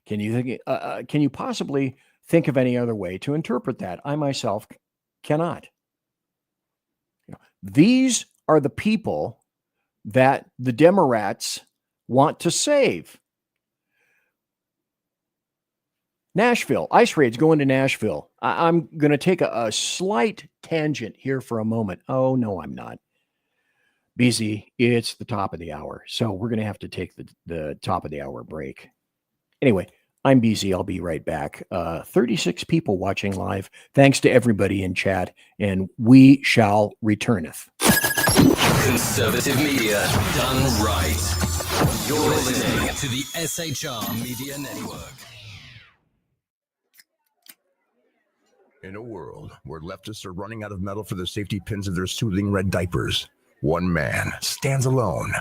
Can you possibly think of any other way to interpret that? I myself Cannot. These are the people that the Demorats want to save. Nashville, ice raids going to Nashville. I'm going to take a slight tangent here for a moment. Oh, no, I'm not. BZ, it's the top of the hour. So we're going to have to take the top of the hour break. Anyway, I'm BZ. I'll be right back. 36 people watching live. Thanks to everybody in chat. And we shall returneth. Conservative media done right. You're listening to the SHR Media Network. In a world where leftists are running out of metal for the safety pins of their soothing red diapers, one man stands alone,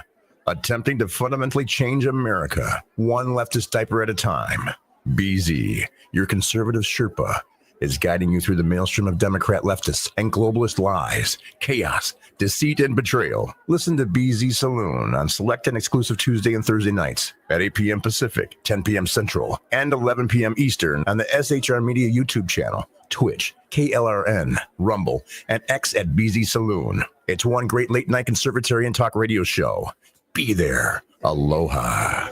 attempting to fundamentally change America, one leftist diaper at a time. BZ, your conservative Sherpa, is guiding you through the maelstrom of Democrat leftists and globalist lies, chaos, deceit, and betrayal. Listen to BZ Saloon on select and exclusive Tuesday and Thursday nights at 8 p.m. Pacific, 10 p.m. Central, and 11 p.m. Eastern on the SHR Media YouTube channel, Twitch, KLRN, Rumble, and X at BZ Saloon. It's one great late-night conservatarian talk radio show. Be there. Aloha.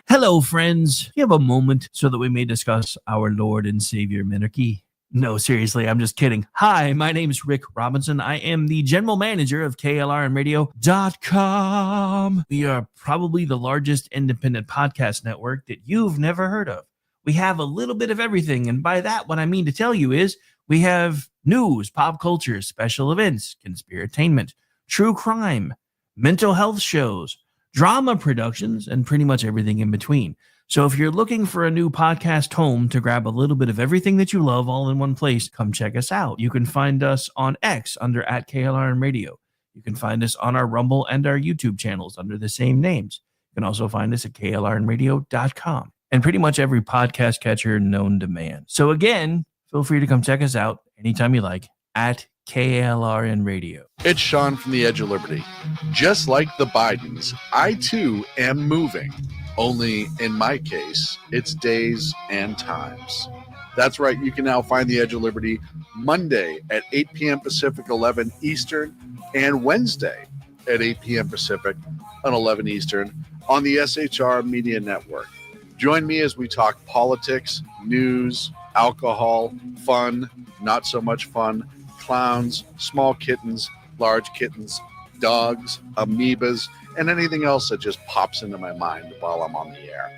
Hello, friends. You have a moment so that we may discuss our Lord and Savior Minarchy? No, seriously, I'm just kidding. Hi, my name is Rick Robinson. I am the general manager of KLRNradio.com. We are probably the largest independent podcast network that you've never heard of. We have a little bit of everything, and by that, what I mean to tell you is we have news, pop culture, special events, conspiratainment, true crime, mental health shows, drama productions, and pretty much everything in between. So if you're looking for a new podcast home to grab a little bit of everything that you love all in one place, come check us out. You can find us on X under @KLRNradio. You can find us on our Rumble and our YouTube channels under the same names. You can also find us at KLRNradio.com and pretty much every podcast catcher known to man. So again, feel free to come check us out anytime you like at KLRN Radio. It's Sean from the Edge of Liberty. Just like the Bidens, I too am moving. Only in my case, it's days and times. That's right, you can now find the Edge of Liberty Monday at 8 p.m. Pacific, 11 Eastern, and Wednesday at 8 p.m. Pacific on 11 Eastern on the SHR Media Network. Join me as we talk politics, news, alcohol, fun, not so much fun, clowns, small kittens, large kittens, dogs, amoebas, and anything else that just pops into my mind while I'm on the air.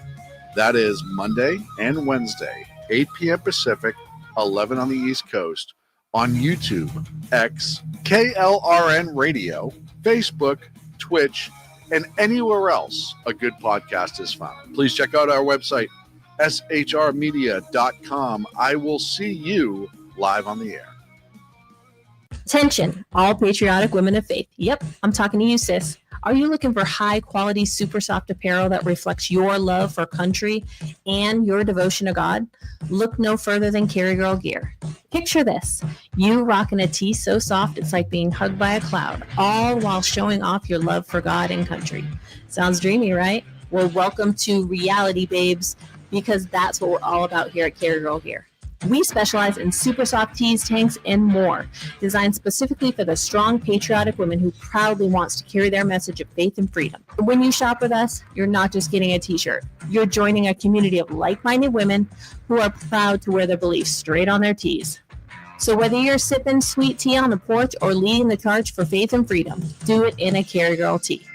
That is Monday and Wednesday, 8 p.m. Pacific, 11 on the East Coast, on YouTube, X, KLRN Radio, Facebook, Twitch, and anywhere else a good podcast is found. Please check out our website, shrmedia.com. I will see you live on the air. Attention, all patriotic women of faith. Yep, I'm talking to you, sis. Are you looking for high quality, super soft apparel that reflects your love for country and your devotion to God? Look no further than Carry Girl Gear. Picture this. You rocking a tee so soft it's like being hugged by a cloud, all while showing off your love for God and country. Sounds dreamy, right? Well, welcome to reality, babes, because that's what we're all about here at Carry Girl Gear. We specialize in super soft tees, tanks, and more, designed specifically for the strong, patriotic woman who proudly wants to carry their message of faith and freedom. When you shop with us, you're not just getting a t-shirt. You're joining a community of like-minded women who are proud to wear their beliefs straight on their tees. So whether you're sipping sweet tea on the porch or leading the charge for faith and freedom, do it in a Carry Girl tee,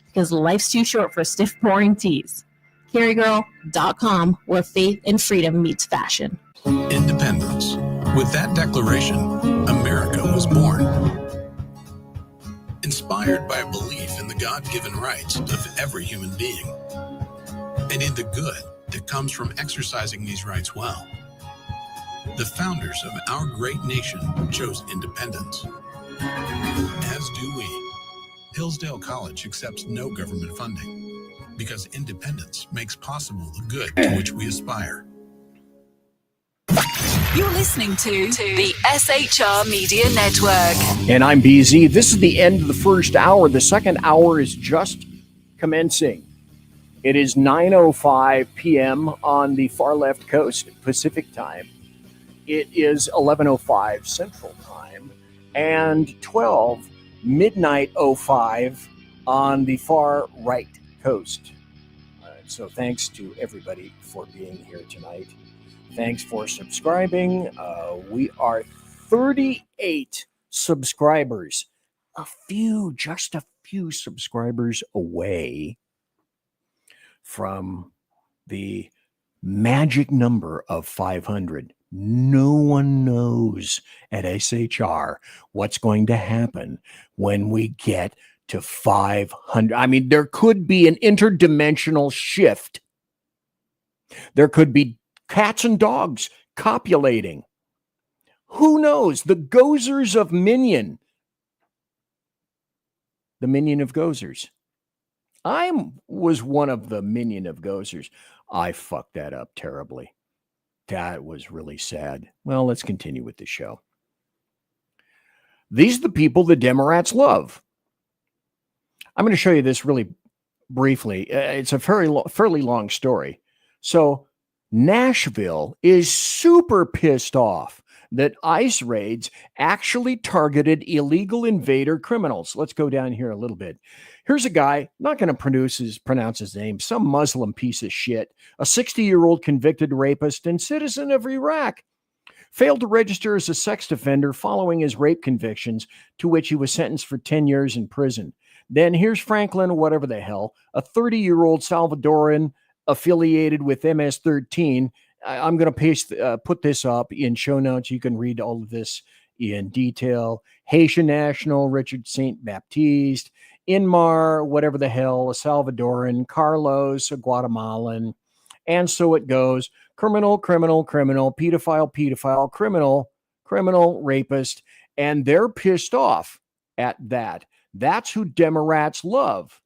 because life's too short for stiff, boring tees. CarryGirl.com, where faith and freedom meets fashion. Independence. With that declaration, America was born. Inspired by a belief in the God-given rights of every human being, and in the good that comes from exercising these rights well. The founders of our great nation chose independence. As do we. Hillsdale College accepts no government funding because independence makes possible the good to which we aspire. You're listening to the SHR Media Network. And I'm BZ. This is the end of the first hour. The second hour is just commencing. It is 9:05 p.m. on the far left coast, Pacific time. it is 11:05 Central Time and 12 midnight 05 on the far right coast. So thanks to everybody for being here tonight. Thanks for subscribing. We are 38 subscribers, just a few subscribers away from the magic number of 500. No one knows at SHR what's going to happen when we get to 500. I mean, there could be an interdimensional shift. There could be cats and dogs copulating. Who knows? The Gozers of Minion. The Minion of Gozers. I was one of the Minion of Gozers. I fucked that up terribly. That was really sad. Well, let's continue with the show. These are the people the Demorats love. I'm going to show you this really briefly. It's a fairly long story. So Nashville is super pissed off that ICE raids actually targeted illegal invader criminals. Let's go down here a little bit. Here's a guy, not going to pronounce his name, some Muslim piece of shit, a 60-year-old convicted rapist and citizen of Iraq. Failed to register as a sex offender following his rape convictions, to which he was sentenced for 10 years in prison. Then here's Franklin, whatever the hell, a 30-year-old Salvadoran affiliated with MS-13. I'm going to put this up in show notes. You can read all of this in detail. Haitian national, Richard St. Baptiste, Inmar, whatever the hell, a Salvadoran, Carlos, a Guatemalan, and so it goes. Criminal, pedophile, criminal, rapist, and they're pissed off at that. That's who Demorats love.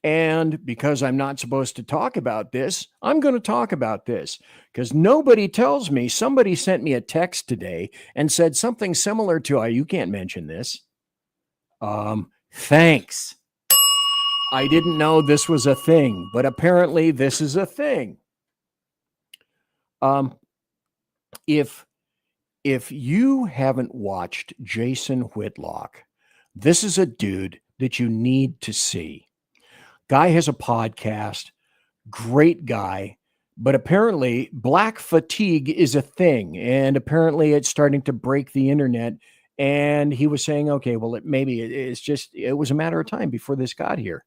And because I'm not supposed to talk about this, I'm going to talk about this because nobody tells me. Somebody sent me a text today and said something similar to, you can't mention this. Thanks. I didn't know this was a thing, but apparently this is a thing. If you haven't watched Jason Whitlock, this is a dude that you need to see. Guy has a podcast, great guy, but apparently black fatigue is a thing, and apparently it's starting to break the internet. And he was saying, okay, well, it was a matter of time before this got here.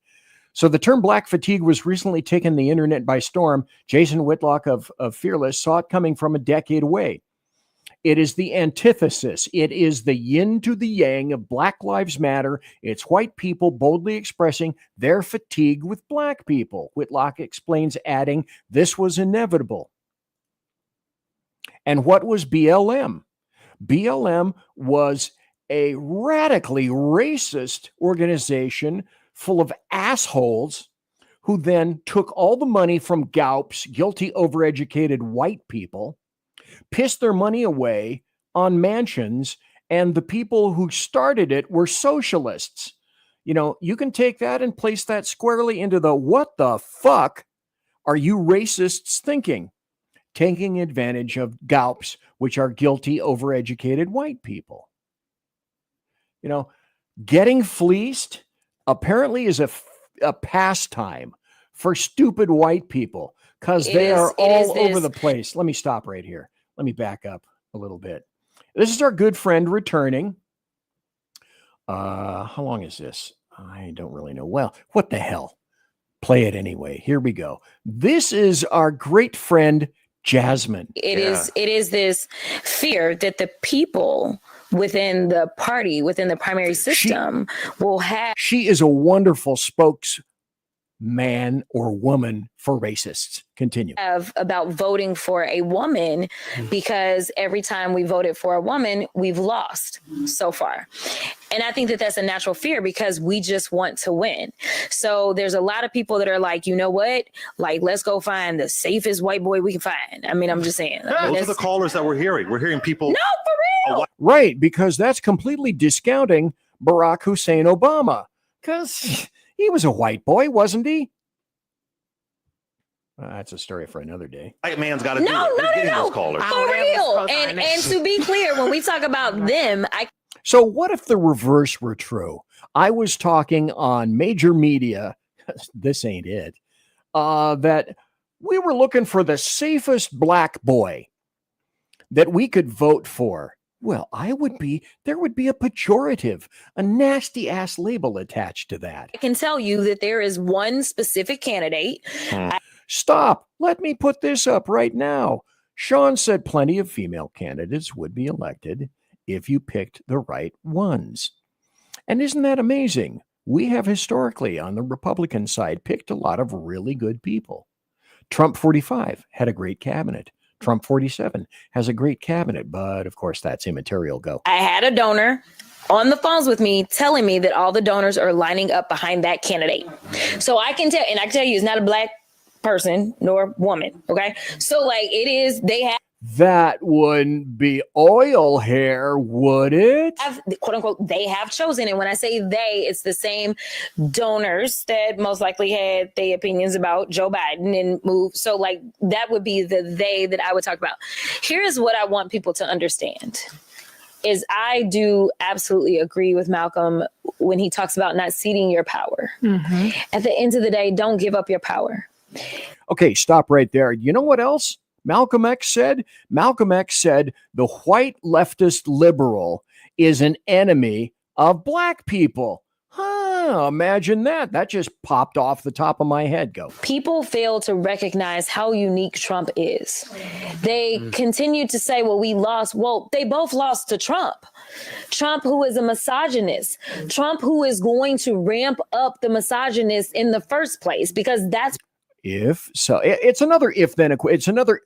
So the term black fatigue was recently taken the internet by storm. Jason Whitlock of Fearless saw it coming from a decade away. It is the antithesis. It is the yin to the yang of Black Lives Matter. It's white people boldly expressing their fatigue with black people. Whitlock explains, adding, this was inevitable. And what was BLM? BLM was a radically racist organization full of assholes who then took all the money from GAUPs, guilty, overeducated white people, pissed their money away on mansions, and the people who started it were socialists. You know, you can take that and place that squarely into the what the fuck are you racists thinking? Taking advantage of GAUPs, which are guilty, overeducated white people. You know, getting fleeced apparently is a pastime for stupid white people because they are all over the place. Let me stop right here. Let me back up a little bit. This is our good friend returning. How long is this? I don't really know. Well, what the hell? Play it anyway. Here we go. This is our great friend Jasmine. It is this fear that the people within the party, within the primary system, will have. She is a wonderful spokesman or woman for racists. Continue. About voting for a woman, because every time we voted for a woman, we've lost so far. And I think that that's a natural fear because we just want to win. So there's a lot of people that are like, you know what? Like, let's go find the safest white boy we can find. I mean, I'm just saying. Those are the callers that we're hearing. We're hearing people. No, for real. Right, because that's completely discounting Barack Hussein Obama. Because he was a white boy, wasn't he? That's a story for another day. White man's got to No, do it. Who's no, getting no, those callers? for real. And to be clear, when we talk about them, So what if the reverse were true? I was talking on major media, this ain't it, that we were looking for the safest black boy that we could vote for. Well, there would be a pejorative, a nasty ass label attached to that. I can tell you that there is one specific candidate. Stop. Let me put this up right now. Sean said plenty of female candidates would be elected if you picked the right ones. And isn't that amazing? We have historically on the Republican side picked a lot of really good people. Trump 45 had a great cabinet. Trump 47 has a great cabinet, but of course that's immaterial. Go. I had a donor on the phones with me telling me that all the donors are lining up behind that candidate. So I can tell, and I can tell you it's not a black person nor woman. Okay. So like it is, they have. That wouldn't be oil hair, would it? Quote unquote, they have chosen. And when I say they, it's the same donors that most likely had their opinions about Joe Biden and move. So like that would be the they that I would talk about. Here's what I want people to understand is I do absolutely agree with Malcolm when he talks about not ceding your power. Mm-hmm. At the end of the day, don't give up your power. Okay, stop right there. You know what else Malcolm X said? Malcolm X said the white leftist liberal is an enemy of black people. Imagine that. That just popped off the top of my head. Go. People fail to recognize how unique Trump is. They continue to say, well, we lost. Well, they both lost to Trump. Trump, who is a misogynist. Trump, who is going to ramp up the misogynist in the first place, because that's. If so, it's another if then. It's another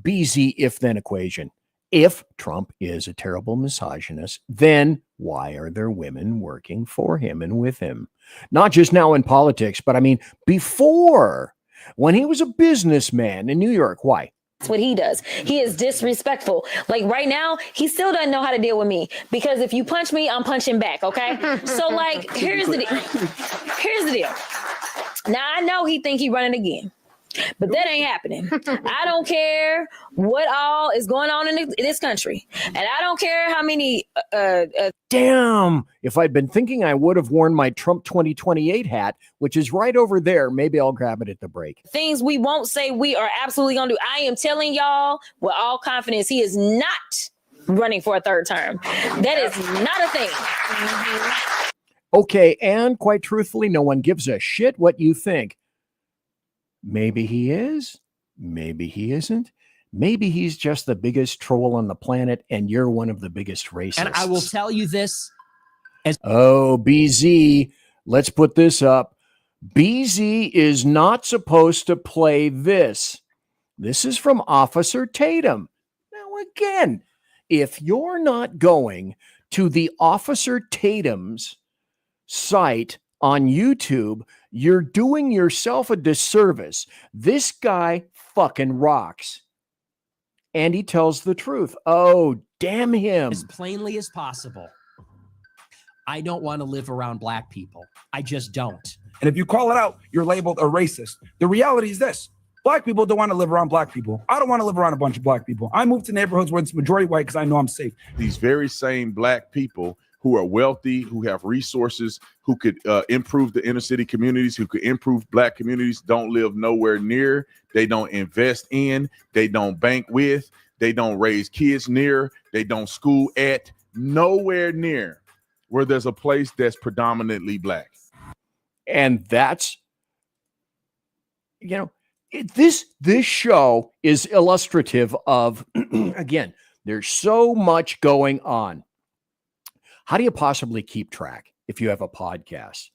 BZ if then equation. If Trump is a terrible misogynist, then why are there women working for him and with him? Not just now in politics, but I mean, before, when he was a businessman in New York, why? That's what he does. He is disrespectful. Like right now, he still doesn't know how to deal with me because if you punch me, I'm punching back. Okay. So like, here's the deal. Now I know he think he running again. But that ain't happening. I don't care what all is going on in this country. And I don't care how many... Damn! If I'd been thinking I would have worn my Trump 2028 hat, which is right over there. Maybe I'll grab it at the break. Things we won't say we are absolutely going to do. I am telling y'all with all confidence, he is not running for a third term. That is not a thing. Mm-hmm. Okay, and quite truthfully, no one gives a shit what you think. Maybe he is. Maybe he isn't. Maybe he's just the biggest troll on the planet and you're one of the biggest racists. And I will tell you this. Oh, BZ, let's put this up. BZ is not supposed to play this. This is from Officer Tatum. Now, again, if you're not going to the Officer Tatum's site on YouTube, you're doing yourself a disservice. This guy fucking rocks. And he tells the truth. Oh, damn him. As plainly as possible. I don't want to live around black people. I just don't. And if you call it out, you're labeled a racist. The reality is this. Black people don't want to live around black people. I don't want to live around a bunch of black people. I move to neighborhoods where it's majority white because I know I'm safe. These very same black people who are wealthy, who have resources, who could improve the inner city communities, who could improve black communities, don't live nowhere near. They don't invest in, they don't bank with, they don't raise kids near, they don't school at, nowhere near where there's a place that's predominantly black. And that's, you know, this show is illustrative of, again, there's so much going on. How do you possibly keep track if you have a podcast?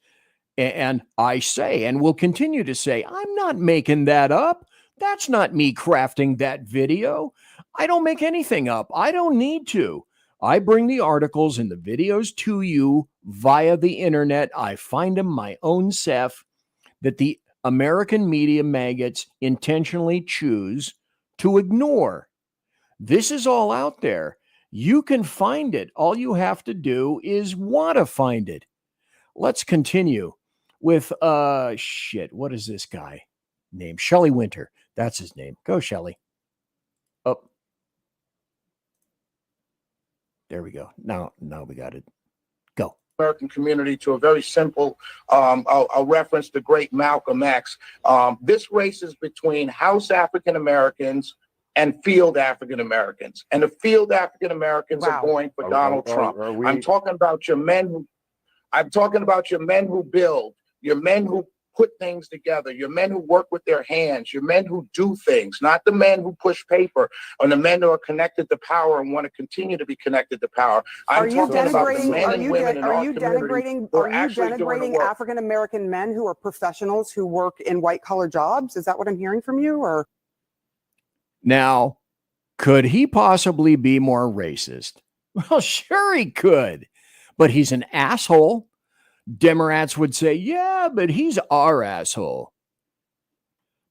And I say, and will continue to say, I'm not making that up. That's not me crafting that video. I don't make anything up. I don't need to. I bring the articles and the videos to you via the internet. I find them my own self that the American media maggots intentionally choose to ignore. This is all out there. You can find it. All you have to do is want to find it. Let's continue with, what is this guy named? Shelley Winter. That's his name. Go, Shelley. Oh, there we go. Now we got it. Go. American community to a very simple, I'll reference the great Malcolm X. This race is between House African Americans and field African Americans. And the field African Americans are going for Donald Trump. I'm talking about your men who build, your men who put things together, your men who work with their hands, your men who do things, not the men who push paper, or the men who are connected to power and want to continue to be connected to power. Are you denigrating African American men who are professionals who work in white collar jobs? Is that what I'm hearing from you? Or now, could he possibly be more racist? Well, sure he could, but he's an asshole. Demorats would say, yeah, but he's our asshole.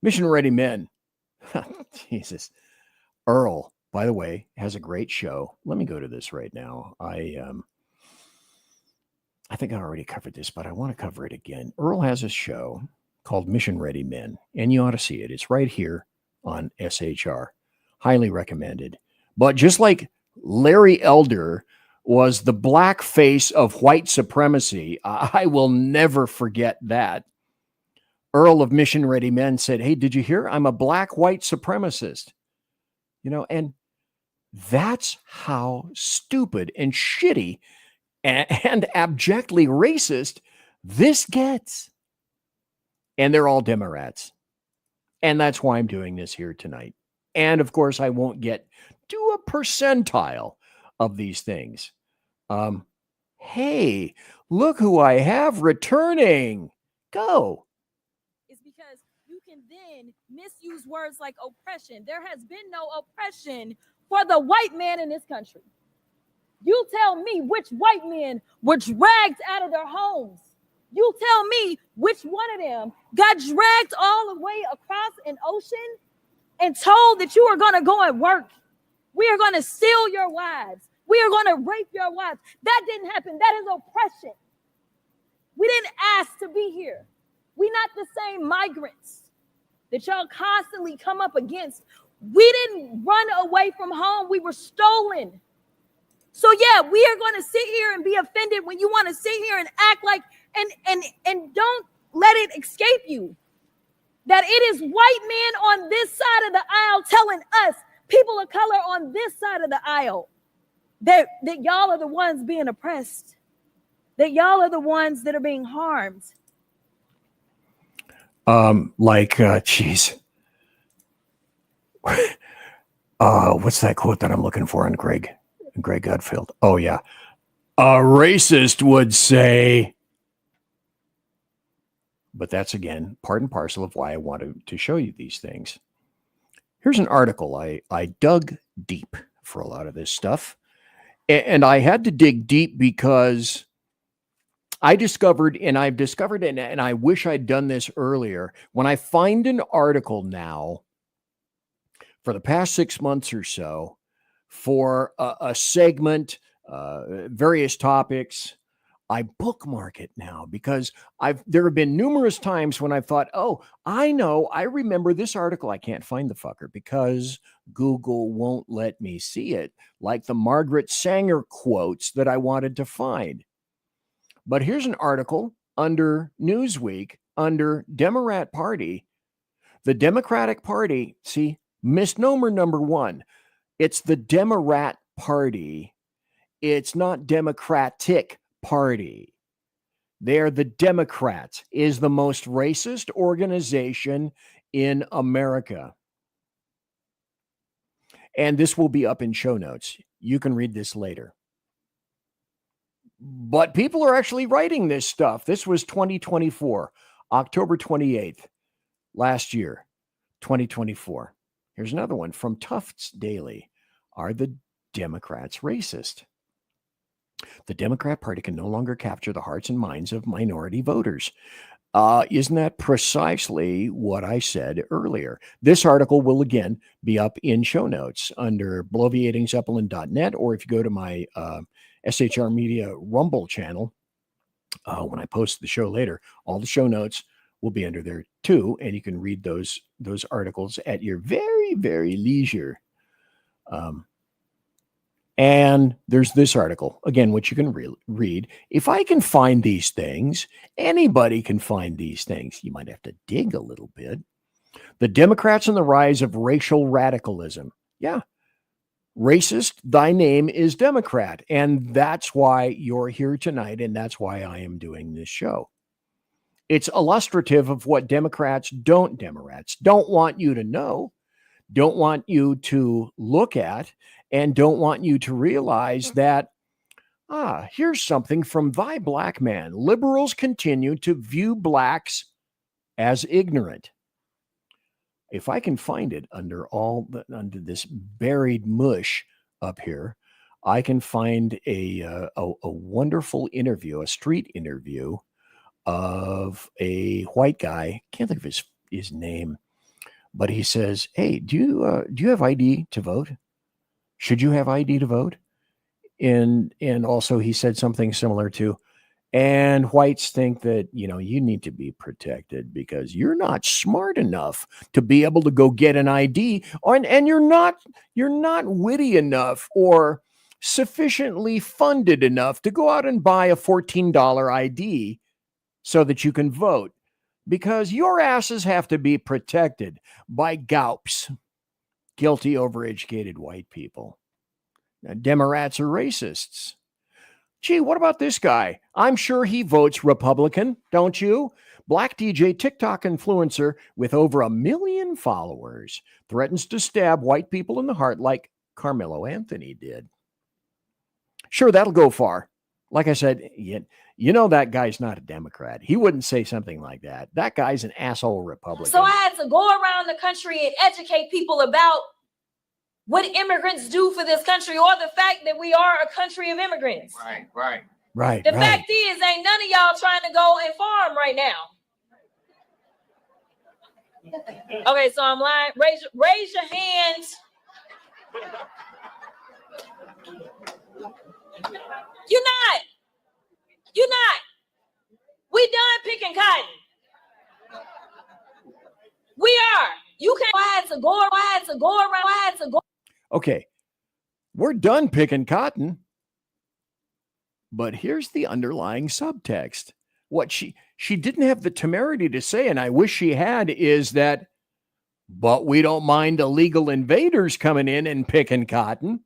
Mission Ready Men. Jesus. Earl, by the way, has a great show. Let me go to this right now. I think I already covered this, but I want to cover it again. Earl has a show called Mission Ready Men, and you ought to see it. It's right here on SHR. Highly recommended. But just like Larry Elder was the black face of white supremacy, I will never forget that. Earl of Mission Ready Men said, hey, did you hear? I'm a black white supremacist. You know, and that's how stupid and shitty and abjectly racist this gets. And they're all Demorats. And that's why I'm doing this here tonight. And of course, I won't get to a percentile of these things. Hey, look who I have returning. Go. It's because you can then misuse words like oppression. There has been no oppression for the white man in this country. You tell me which white men were dragged out of their homes. You tell me which one of them got dragged all the way across an ocean and told that you are going to go and work. We are going to steal your wives. We are going to rape your wives. That didn't happen. That is oppression. We didn't ask to be here. We're not the same migrants that y'all constantly come up against. We didn't run away from home. We were stolen. So yeah, we are going to sit here and be offended when you want to sit here and act like, and don't let it escape you that it is white men on this side of the aisle telling us, people of color on this side of the aisle, that y'all are the ones being oppressed, that y'all are the ones that are being harmed. Geez. What's that quote that I'm looking for on Greg Gutfeld? Oh, yeah. A racist would say, but that's, again, part and parcel of why I wanted to show you these things. Here's an article. I dug deep for a lot of this stuff. And I had to dig deep because I've discovered, and I wish I'd done this earlier, when I find an article now for the past 6 months or so for a segment, various topics, I bookmark it now because there have been numerous times when I've thought, oh, I remember this article. I can't find the fucker because Google won't let me see it, like the Margaret Sanger quotes that I wanted to find. But here's an article under Newsweek, under Demorat Party. The Democratic Party, see, misnomer number one, it's the Demorat Party. It's not Democratic Party. They're the Democrats, is the most racist organization in America. And this will be up in show notes. You can read this later. But people are actually writing this stuff. This was 2024, October 28th, last year, 2024. Here's another one from Tufts Daily. Are the Democrats racist? The Democrat Party can no longer capture the hearts and minds of minority voters. Isn't that precisely what I said earlier? This article will again be up in show notes under bloviatingzeppelin.net, or if you go to my SHR Media Rumble channel, when I post the show later, all the show notes will be under there too, and you can read those articles at your very, very leisure. And there's this article, again, which you can read. If I can find these things, anybody can find these things. You might have to dig a little bit. The Democrats and the rise of racial radicalism. Yeah. Racist, thy name is Democrat. And that's why you're here tonight. And that's why I am doing this show. It's illustrative of what Demorats don't want you to know, don't want you to look at, and don't want you to realize that, here's something from thy black man. Liberals continue to view blacks as ignorant. If I can find it under this buried mush up here, I can find a wonderful interview, a street interview of a white guy. Can't think of his name, but he says, "Hey, do you have ID to vote? Should you have ID to vote?" And also he said something similar to, and whites think that, you need to be protected because you're not smart enough to be able to go get an ID, and you're not witty enough or sufficiently funded enough to go out and buy a $14 ID so that you can vote, because your asses have to be protected by GOPs, guilty overeducated white people. Now, Demorats are racists. Gee, what about this guy? I'm sure he votes Republican, don't you? Black DJ TikTok influencer with over 1 million followers threatens to stab white people in the heart like Carmelo Anthony did. Sure, that'll go far. Like I said, that guy's not a Democrat. He wouldn't say something like that. That guy's an asshole Republican. So I had to go around the country and educate people about what immigrants do for this country, or the fact that we are a country of immigrants. Right. The fact is, ain't none of y'all trying to go and farm right now. Okay, so I'm lying. Raise your hands. You're not. We done picking cotton. We are. You can't. I had to go around. Okay, we're done picking cotton. But here's the underlying subtext. What she didn't have the temerity to say, and I wish she had, is that, but we don't mind illegal invaders coming in and picking cotton.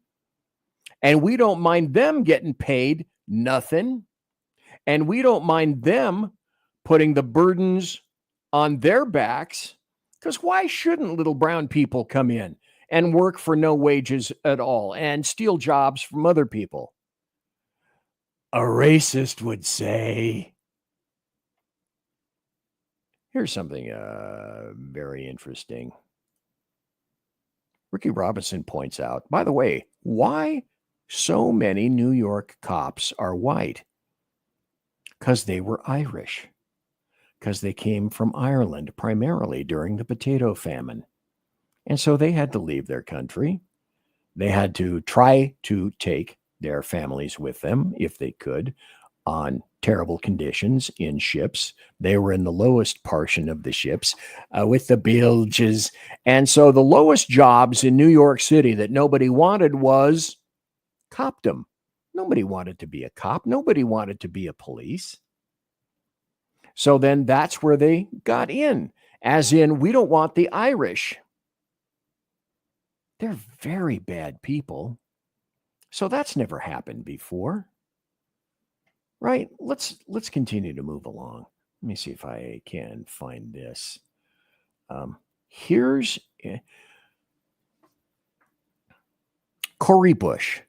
And we don't mind them getting paid nothing. And we don't mind them putting the burdens on their backs. Because why shouldn't little brown people come in and work for no wages at all and steal jobs from other people? A racist would say. Here's something very interesting. Ricky Robinson points out, by the way, why so many New York cops are white? Because they were Irish. Because they came from Ireland primarily during the potato famine. And so they had to leave their country. They had to try to take their families with them, if they could, on terrible conditions in ships. They were in the lowest portion of the ships with the bilges. And so the lowest jobs in New York City that nobody wanted was copdom. Nobody wanted to be a cop. Nobody wanted to be a police. So then that's where they got in, as in, we don't want the Irish. They're very bad people. So that's never happened before. Right? Let's continue to move along. Let me see if I can find this. Here's Cori Bush.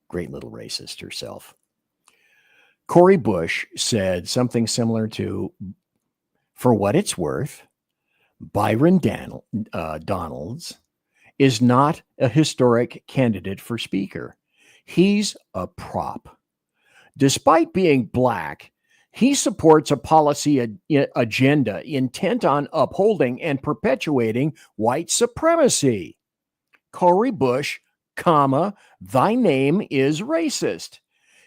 Great little racist herself. Cori Bush said something similar to, for what it's worth, Byron Donalds is not a historic candidate for speaker. He's a prop. Despite being black, he supports a policy agenda intent on upholding and perpetuating white supremacy. Cori Bush, thy name is racist.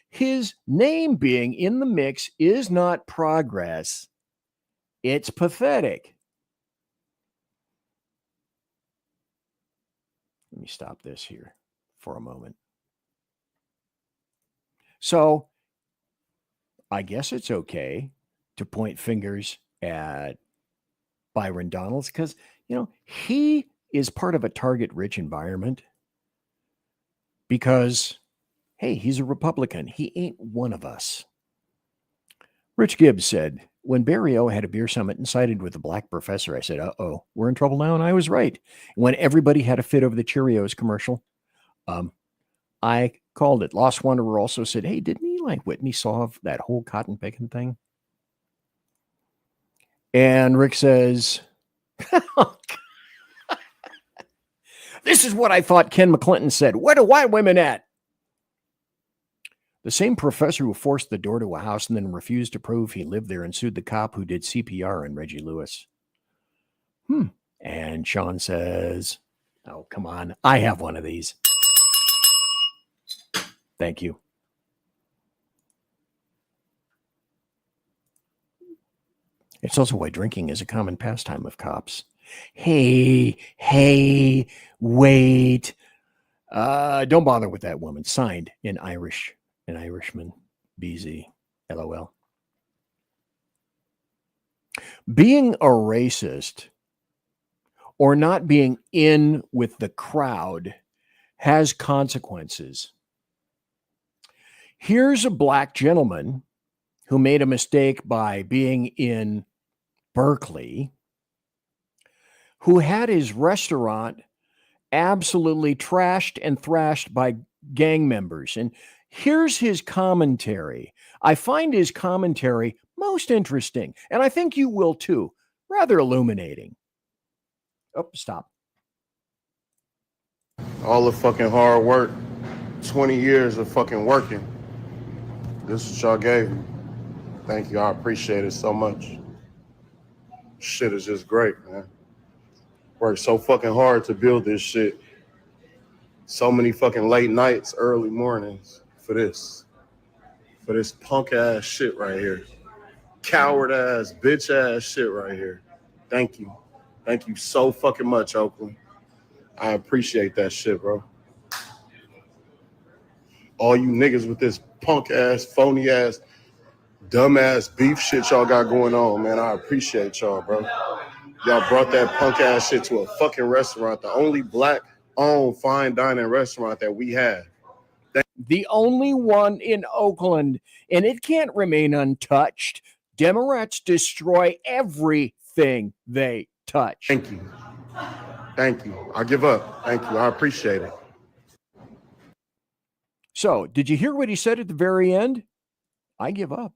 His name being in the mix is not progress. It's pathetic. Let me stop this here for a moment. So I guess it's okay to point fingers at Byron Donalds because, he is part of a target-rich environment because, hey, he's a Republican. He ain't one of us. Rich Gibbs said, when Barry O had a beer summit and sided with the black professor, I said, uh-oh, we're in trouble now, and I was right. When everybody had a fit over the Cheerios commercial, I called it. Lost Wanderer also said, hey, didn't he like Whitney solve that whole cotton picking thing? And Rick says, this is what I thought Ken McClinton said. Where the white women at? The same professor who forced the door to a house and then refused to prove he lived there and sued the cop who did CPR on Reggie Lewis. And Sean says, oh, come on. I have one of these. Thank you. It's also why drinking is a common pastime of cops. Hey, wait. Don't bother with that woman. Signed in Irish. An Irishman. BZ. LOL. Being a racist or not being in with the crowd has consequences. Here's a black gentleman who made a mistake by being in Berkeley, who had his restaurant absolutely trashed and thrashed by gang members. And here's his commentary. I find his commentary most interesting, and I think you will too. Rather illuminating. Oh, stop. All the fucking hard work, 20 years of fucking working. This is what y'all gave me. Thank you. I appreciate it so much. Shit is just great, man. Worked so fucking hard to build this shit. So many fucking late nights, early mornings for this punk ass shit right here. Coward ass, bitch ass shit right here. Thank you. Thank you so fucking much, Oakland. I appreciate that shit, bro. All you niggas with this punk ass, phony ass, dumb ass beef shit y'all got going on, man. I appreciate y'all, bro. Y'all brought that punk ass shit to a fucking restaurant, the only black owned fine dining restaurant that we have. The only one in Oakland, and it can't remain untouched. Demorats destroy everything they touch. Thank you. Thank you. I give up. Thank you. I appreciate it. So, did you hear what he said at the very end? I give up.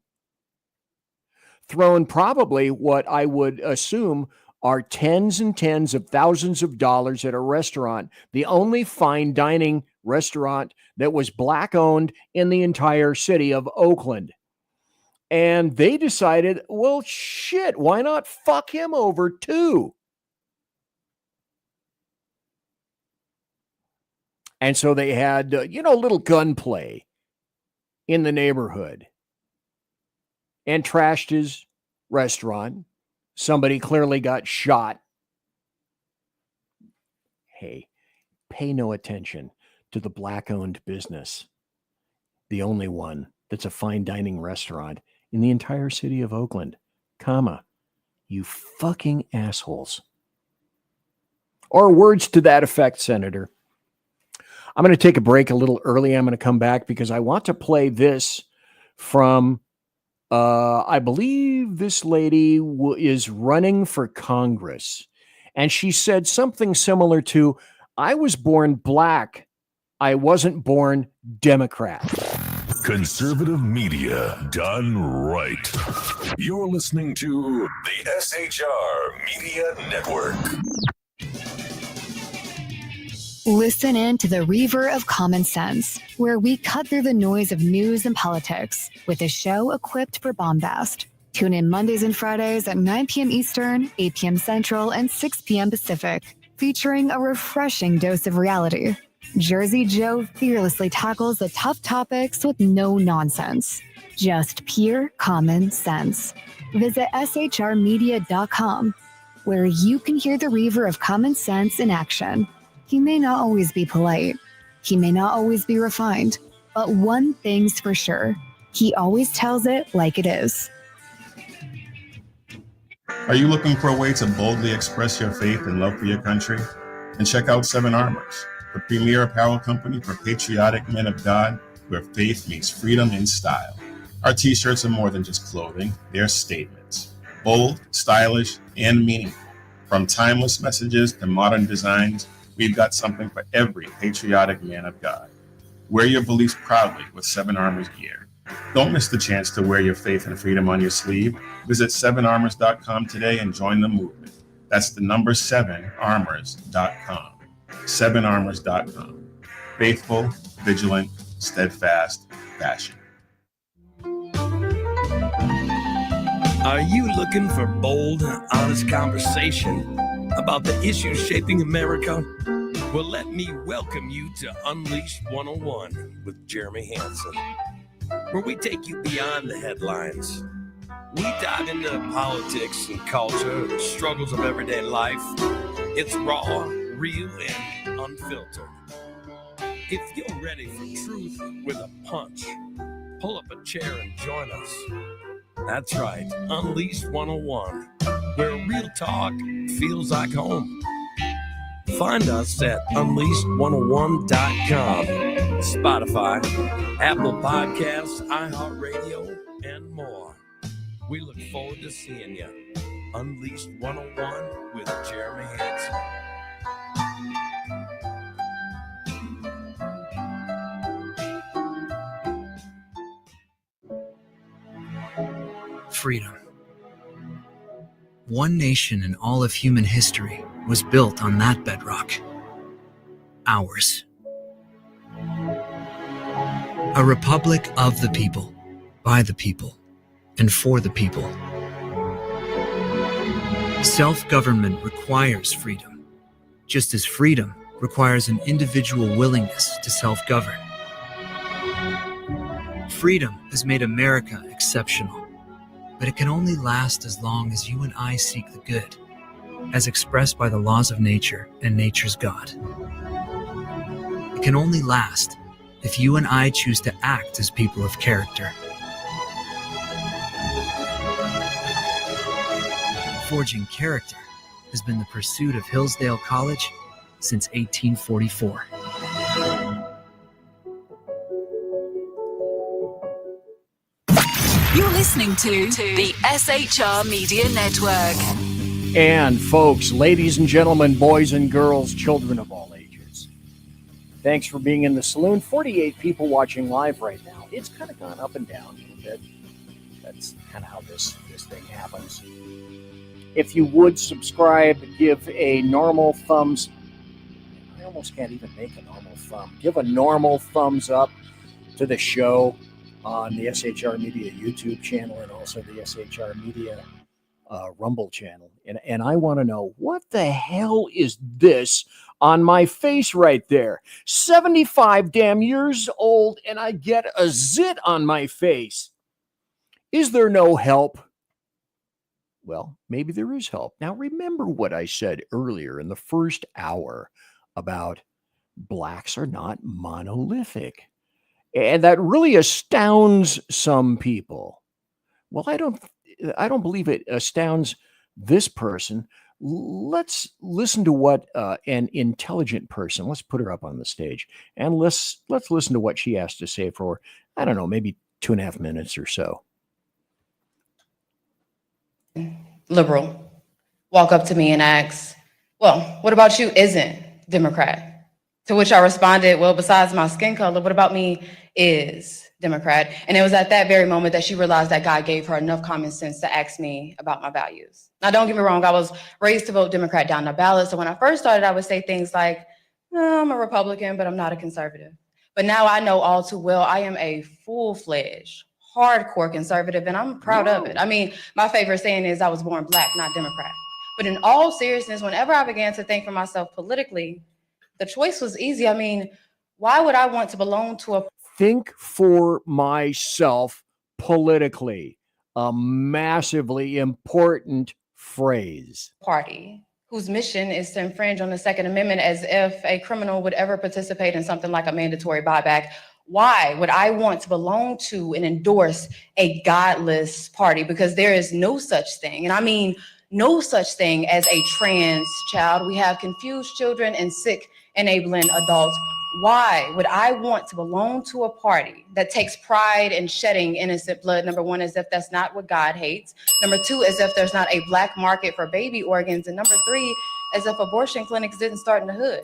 Thrown probably what I would assume are tens and tens of thousands of dollars at a restaurant, the only fine dining restaurant that was black owned in the entire city of Oakland. And they decided, well, shit, why not fuck him over too? And so they had, a little gunplay in the neighborhood and trashed his restaurant. Somebody clearly got shot. Hey, pay no attention to the black-owned business. The only one that's a fine dining restaurant in the entire city of Oakland, you fucking assholes. Or words to that effect, Senator. I'm going to take a break a little early. I'm going to come back because I want to play this from, I believe this lady is running for Congress. And she said something similar to, I was born black. I wasn't born Democrat. Conservative media done right. You're listening to the SHR Media Network. Listen in to the Reaver of Common Sense, where we cut through the noise of news and politics with a show equipped for bombast. Tune in Mondays and Fridays at 9 p.m. Eastern, 8 p.m. Central, and 6 p.m. Pacific, featuring a refreshing dose of reality. Jersey Joe fearlessly tackles the tough topics with no nonsense, just pure common sense. Visit shrmedia.com, where you can hear the Reaver of Common Sense in action. He may not always be polite, he may not always be refined, but one thing's for sure, he always tells it like it is. Are you looking for a way to boldly express your faith and love for your country? And check out 7 Armors, the premier apparel company for patriotic men of God, where faith meets freedom in style. Our t-shirts are more than just clothing, they're statements. Bold, stylish, and meaningful. From timeless messages to modern designs, we've got something for every patriotic man of God. Wear your beliefs proudly with 7 Armors gear. Don't miss the chance to wear your faith and freedom on your sleeve. Visit 7armors.com today and join the movement. That's the number 7armors.com. 7armors.com. Faithful, vigilant, steadfast, passion. Are you looking for bold, honest conversation about the issues shaping America? Well, let me welcome you to Unleashed 101 with Jeremy Hansen, where we take you beyond the headlines. We dive into politics and culture, the struggles of everyday life. It's raw, real, and unfiltered. If you're ready for truth with a punch, pull up a chair and join us. That's right, Unleashed 101, where real talk feels like home. Find us at unleashed101.com, Spotify, Apple Podcasts, iHeartRadio, and more. We look forward to seeing you. Unleashed 101 with Jeremy Hansen. Freedom. One nation in all of human history was built on that bedrock. Ours. A republic of the people, by the people, and for the people. Self-government requires freedom, just as freedom requires an individual willingness to self-govern. Freedom has made America exceptional, but it can only last as long as you and I seek the good, as expressed by the laws of nature and nature's God. It can only last if you and I choose to act as people of character. Forging character has been the pursuit of Hillsdale College since 1844. You're listening to the SHR Media Network. And folks, ladies and gentlemen, boys and girls, children of all ages, thanks for being in the Saloon. 48 people watching live right now. It's kind of gone up and down a little bit. That's kind of how this thing happens. If you would subscribe, give a normal thumbs. I almost can't even make a normal thumb. Give a normal thumbs up to the show on the SHR Media YouTube channel and also the SHR Media Rumble channel. And I want to know, what the hell is this on my face right there? 75 damn years old and I get a zit on my face. Is there no help? Well, maybe there is help. Now, remember what I said earlier in the first hour about blacks are not monolithic. And that really astounds some people. Well, I don't believe it astounds this person. Let's listen to what an intelligent person, let's put her up on the stage, and let's listen to what she has to say for, I don't know, maybe 2.5 minutes or so. Liberal walk up to me and ask, well, what about you isn't Democrat? To which I responded, well, besides my skin color, what about me is Democrat? And it was at that very moment that she realized that God gave her enough common sense to ask me about my values. Now, don't get me wrong, I was raised to vote Democrat down the ballot. So when I first started, I would say things like, I'm a Republican, but I'm not a conservative. But now I know all too well, I am a full-fledged, hardcore conservative, and I'm proud of it. I mean, my favorite saying is I was born black, not Democrat. But in all seriousness, whenever I began to think for myself politically, The choice was easy. I mean, why would I want to belong to a Think for myself politically. A massively important phrase. party whose mission is to infringe on the Second Amendment, as if a criminal would ever participate in something like a mandatory buyback? Why would I want to belong to and endorse a godless party? Because there is no such thing, and I mean no such thing, as a trans child. We have confused children and sick, enabling adults. Why would I want to belong to a party that takes pride in shedding innocent blood? Number one, as if that's not what God hates. Number two, as if there's not a black market for baby organs. And number three, as if abortion clinics didn't start in the hood.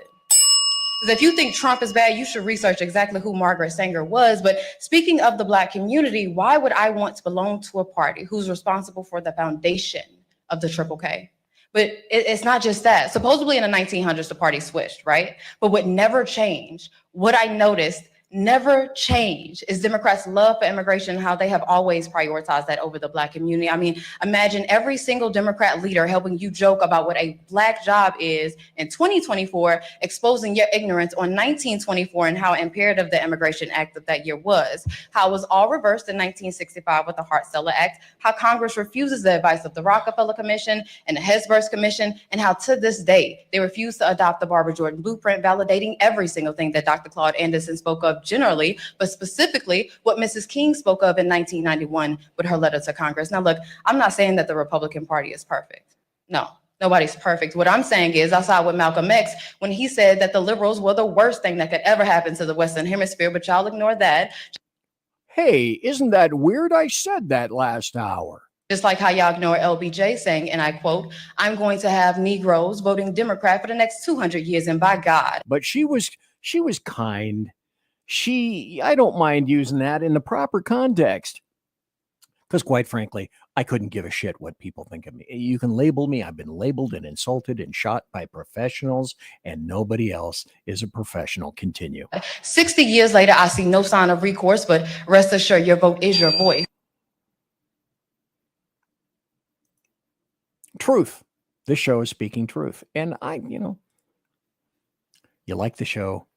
Because if you think Trump is bad, you should research exactly who Margaret Sanger was. But speaking of the black community, why would I want to belong to a party who's responsible for the foundation of the Triple K? But it's not just that. Supposedly in the 1900s, the party switched, right? But what never changed, what I noticed never changed, is Democrats' love for immigration, and how they have always prioritized that over the black community. I mean, imagine every single Democrat leader helping you joke about what a black job is in 2024, exposing your ignorance on 1924 and how imperative the Immigration Act of that year was, how it was all reversed in 1965 with the Hart-Celler Act, how Congress refuses the advice of the Rockefeller Commission and the Hesburgh Commission, and how to this day they refuse to adopt the Barbara Jordan Blueprint, validating every single thing that Dr. Claude Anderson spoke of generally, but specifically what Mrs. King spoke of in 1991 with her letter to Congress. Now, look, I'm not saying that the Republican Party is perfect. No, nobody's perfect. What I'm saying is I saw with Malcolm X when he said that the liberals were the worst thing that could ever happen to the Western Hemisphere, but y'all ignore that. Hey, isn't that weird? I said that last hour. Just like how y'all ignore LBJ saying, and I quote, "I'm going to have Negroes voting Democrat for the next 200 years, and by God." But she was kind. I don't mind using that in the proper context. Because quite frankly, I couldn't give a shit what people think of me. You can label me. I've been labeled and insulted and shot by professionals, and nobody else is a professional. Continue. 60 years later, I see no sign of recourse, but rest assured your vote is your voice. Truth. This show is speaking truth. And you like the show,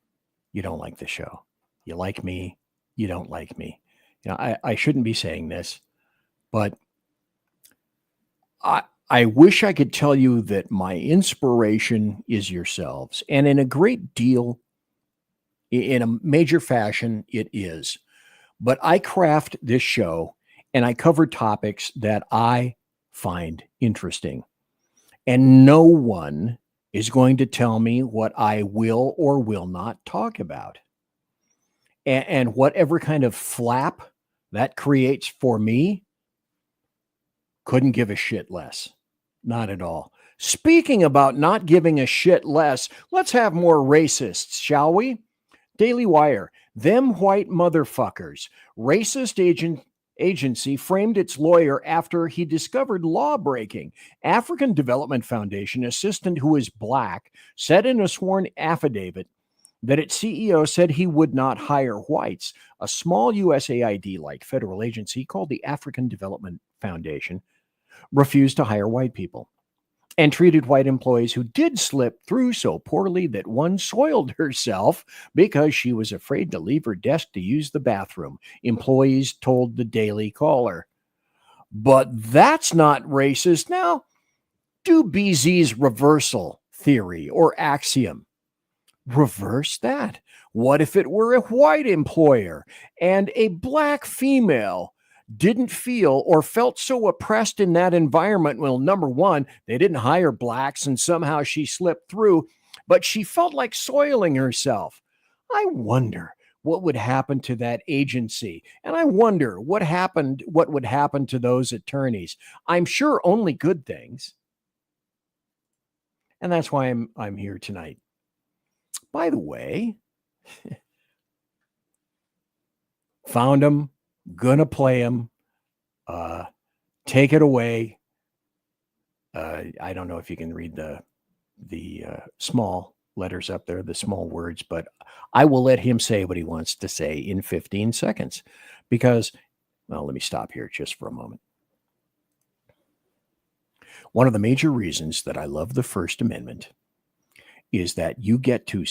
you don't like the show. You like me, you don't like me. I shouldn't be saying this, but I wish I could tell you that my inspiration is yourselves. And in a great deal, in a major fashion, it is. But I craft this show and I cover topics that I find interesting. And no one is going to tell me what I will or will not talk about. And whatever kind of flap that creates for me, couldn't give a shit less. Not at all. Speaking about not giving a shit less, let's have more racists, shall we? Daily Wire. Them white motherfuckers. Racist agency framed its lawyer after he discovered law breaking. African Development Foundation assistant who is black said in a sworn affidavit that its CEO said he would not hire whites. A small USAID-like federal agency called the African Development Foundation refused to hire white people and treated white employees who did slip through so poorly that one soiled herself because she was afraid to leave her desk to use the bathroom, employees told the Daily Caller. But that's not racist. Now, do BZ's reversal theory or axiom reverse that? What if it were a white employer and a black female didn't feel or felt so oppressed in that environment? Well, number one, they didn't hire blacks and somehow she slipped through, but she felt like soiling herself. I wonder what would happen to that agency. And I wonder what would happen to those attorneys. I'm sure only good things. And that's why I'm here tonight. By the way, found them, gonna play them. Take it away. I don't know if you can read the small letters up there, the small words, but I will let him say what he wants to say in 15 seconds because, well, let me stop here just for a moment. One of the major reasons that I love the First Amendment is that you get to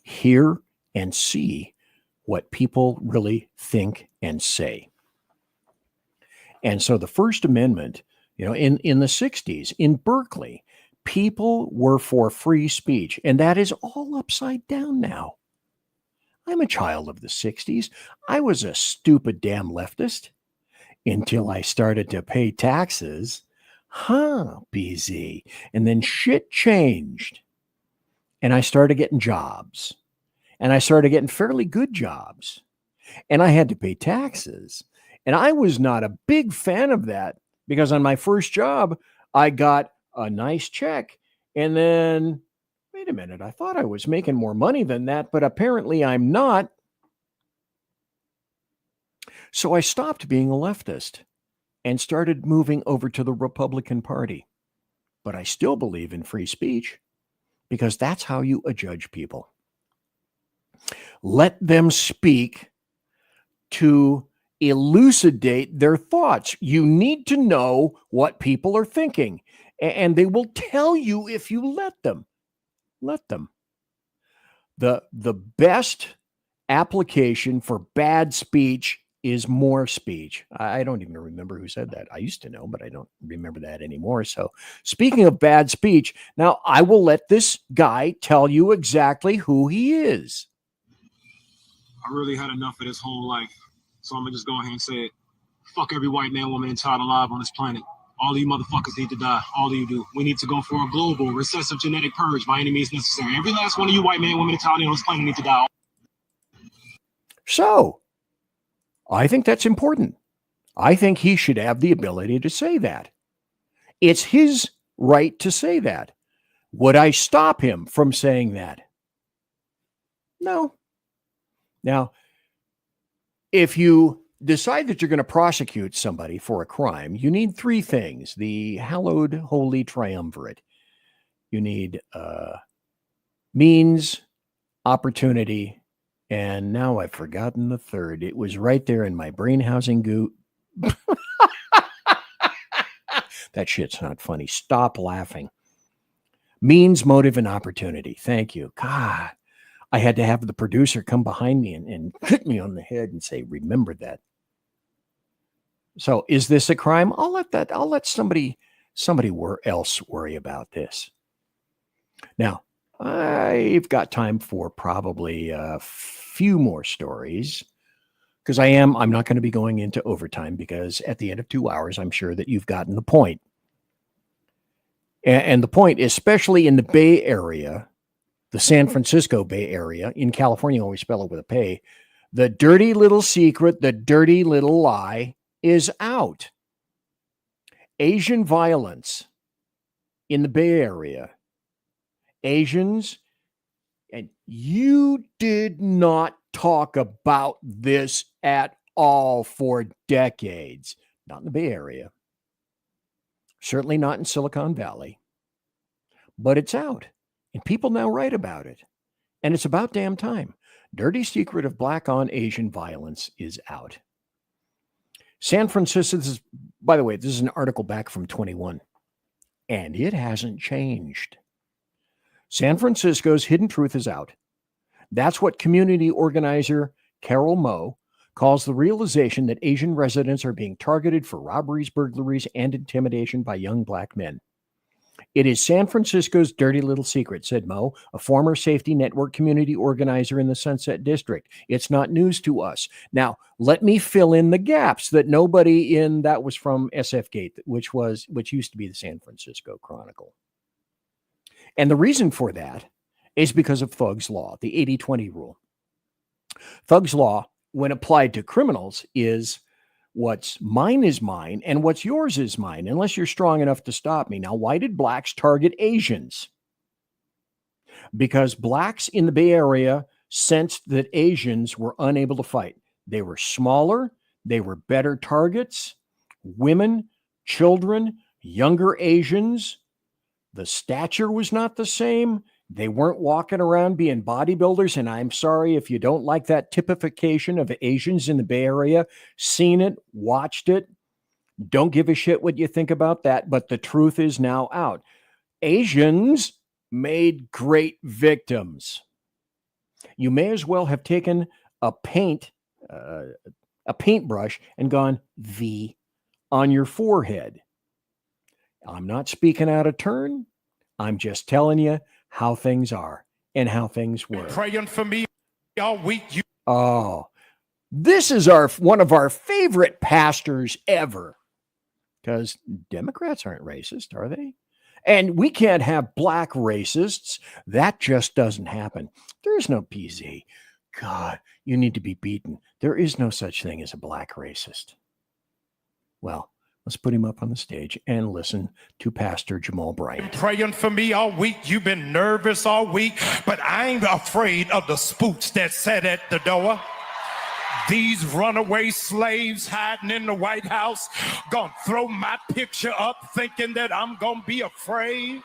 hear and see what people really think and say. And so the First Amendment, in the 60s in Berkeley, people were for free speech, and that is all upside down now. I'm a child of the 60s. I was a stupid damn leftist until I started to pay taxes. BZ. And then shit changed. And I started getting jobs. And I started getting fairly good jobs. And I had to pay taxes. And I was not a big fan of that because on my first job, I got a nice check. And then, wait a minute, I thought I was making more money than that, but apparently I'm not. So I stopped being a leftist and started moving over to the Republican Party. But I still believe in free speech because that's how you adjudge people. Let them speak to elucidate their thoughts. You need to know what people are thinking, and they will tell you if you let them. Let them. The best application for bad speech is more speech. I don't even remember who said that. I used to know, but I don't remember that anymore. So speaking of bad speech, now I will let this guy tell you exactly who he is. I really had enough of this whole life. So I'm going to just go ahead and say it. Fuck every white man, woman, and child alive on this planet. All of you motherfuckers need to die. All of you do. We need to go for a global, recessive genetic purge by any means necessary. Every last one of you white man, woman, and child on this planet need to die. So I think that's important. I think he should have the ability to say that. It's his right to say that. Would I stop him from saying that? No. Now, if you decide that you're going to prosecute somebody for a crime, you need three things. The hallowed holy triumvirate. You need means, opportunity, and now I've forgotten the third. It was right there in my brain housing goo. That shit's not funny. Stop laughing. Means, motive, and opportunity. Thank you. God, I had to have the producer come behind me and hit me on the head and say, remember that. So is this a crime? I'll let somebody else worry about this. Now, I've got time for probably a few more stories because I'm not going to be going into overtime because at the end of 2 hours, I'm sure that you've gotten the point. And the point, especially in the Bay Area, the San Francisco Bay Area, in California, always spell it with a P, the dirty little secret, the dirty little lie is out. Asian violence in the Bay Area. Asians, and you did not talk about this at all for decades. Not in the Bay Area. Certainly not in Silicon Valley. But it's out. And people now write about it. And it's about damn time. Dirty secret of black on Asian violence is out. San Francisco, by the way, this is an article back from 21. And it hasn't changed. San Francisco's hidden truth is out. That's what community organizer Carol Moe calls the realization that Asian residents are being targeted for robberies, burglaries, and intimidation by young black men. It is San Francisco's dirty little secret, said Moe, a former safety network community organizer in the Sunset District. It's not news to us. Now, let me fill in the gaps that nobody in, that was from SF Gate, which used to be the San Francisco Chronicle. And the reason for that is because of Thug's Law, the 80-20 rule. Thug's Law, when applied to criminals, is what's mine is mine and what's yours is mine, unless you're strong enough to stop me. Now, why did blacks target Asians? Because blacks in the Bay Area sensed that Asians were unable to fight. They were smaller, they were better targets, women, children, younger Asians. The stature was not the same. They weren't walking around being bodybuilders. And I'm sorry if you don't like that typification of Asians in the Bay Area. Seen it, watched it. Don't give a shit what you think about that. But the truth is now out. Asians, made great victims. You may as well have taken a paintbrush and gone V on your forehead. I'm not speaking out of turn. I'm just telling you how things are and how things work. Praying for me all week. Oh, this is one of our favorite pastors ever. Because Democrats aren't racist, are they? And we can't have black racists. That just doesn't happen. There's no PZ. God, you need to be beaten. There is no such thing as a black racist. Well, let's put him up on the stage and listen to Pastor Jamal Bryant. Praying for me all week. You've been nervous all week, but I ain't afraid of the spooks that sat at the door. These runaway slaves hiding in the White House gonna throw my picture up thinking that I'm gonna be afraid.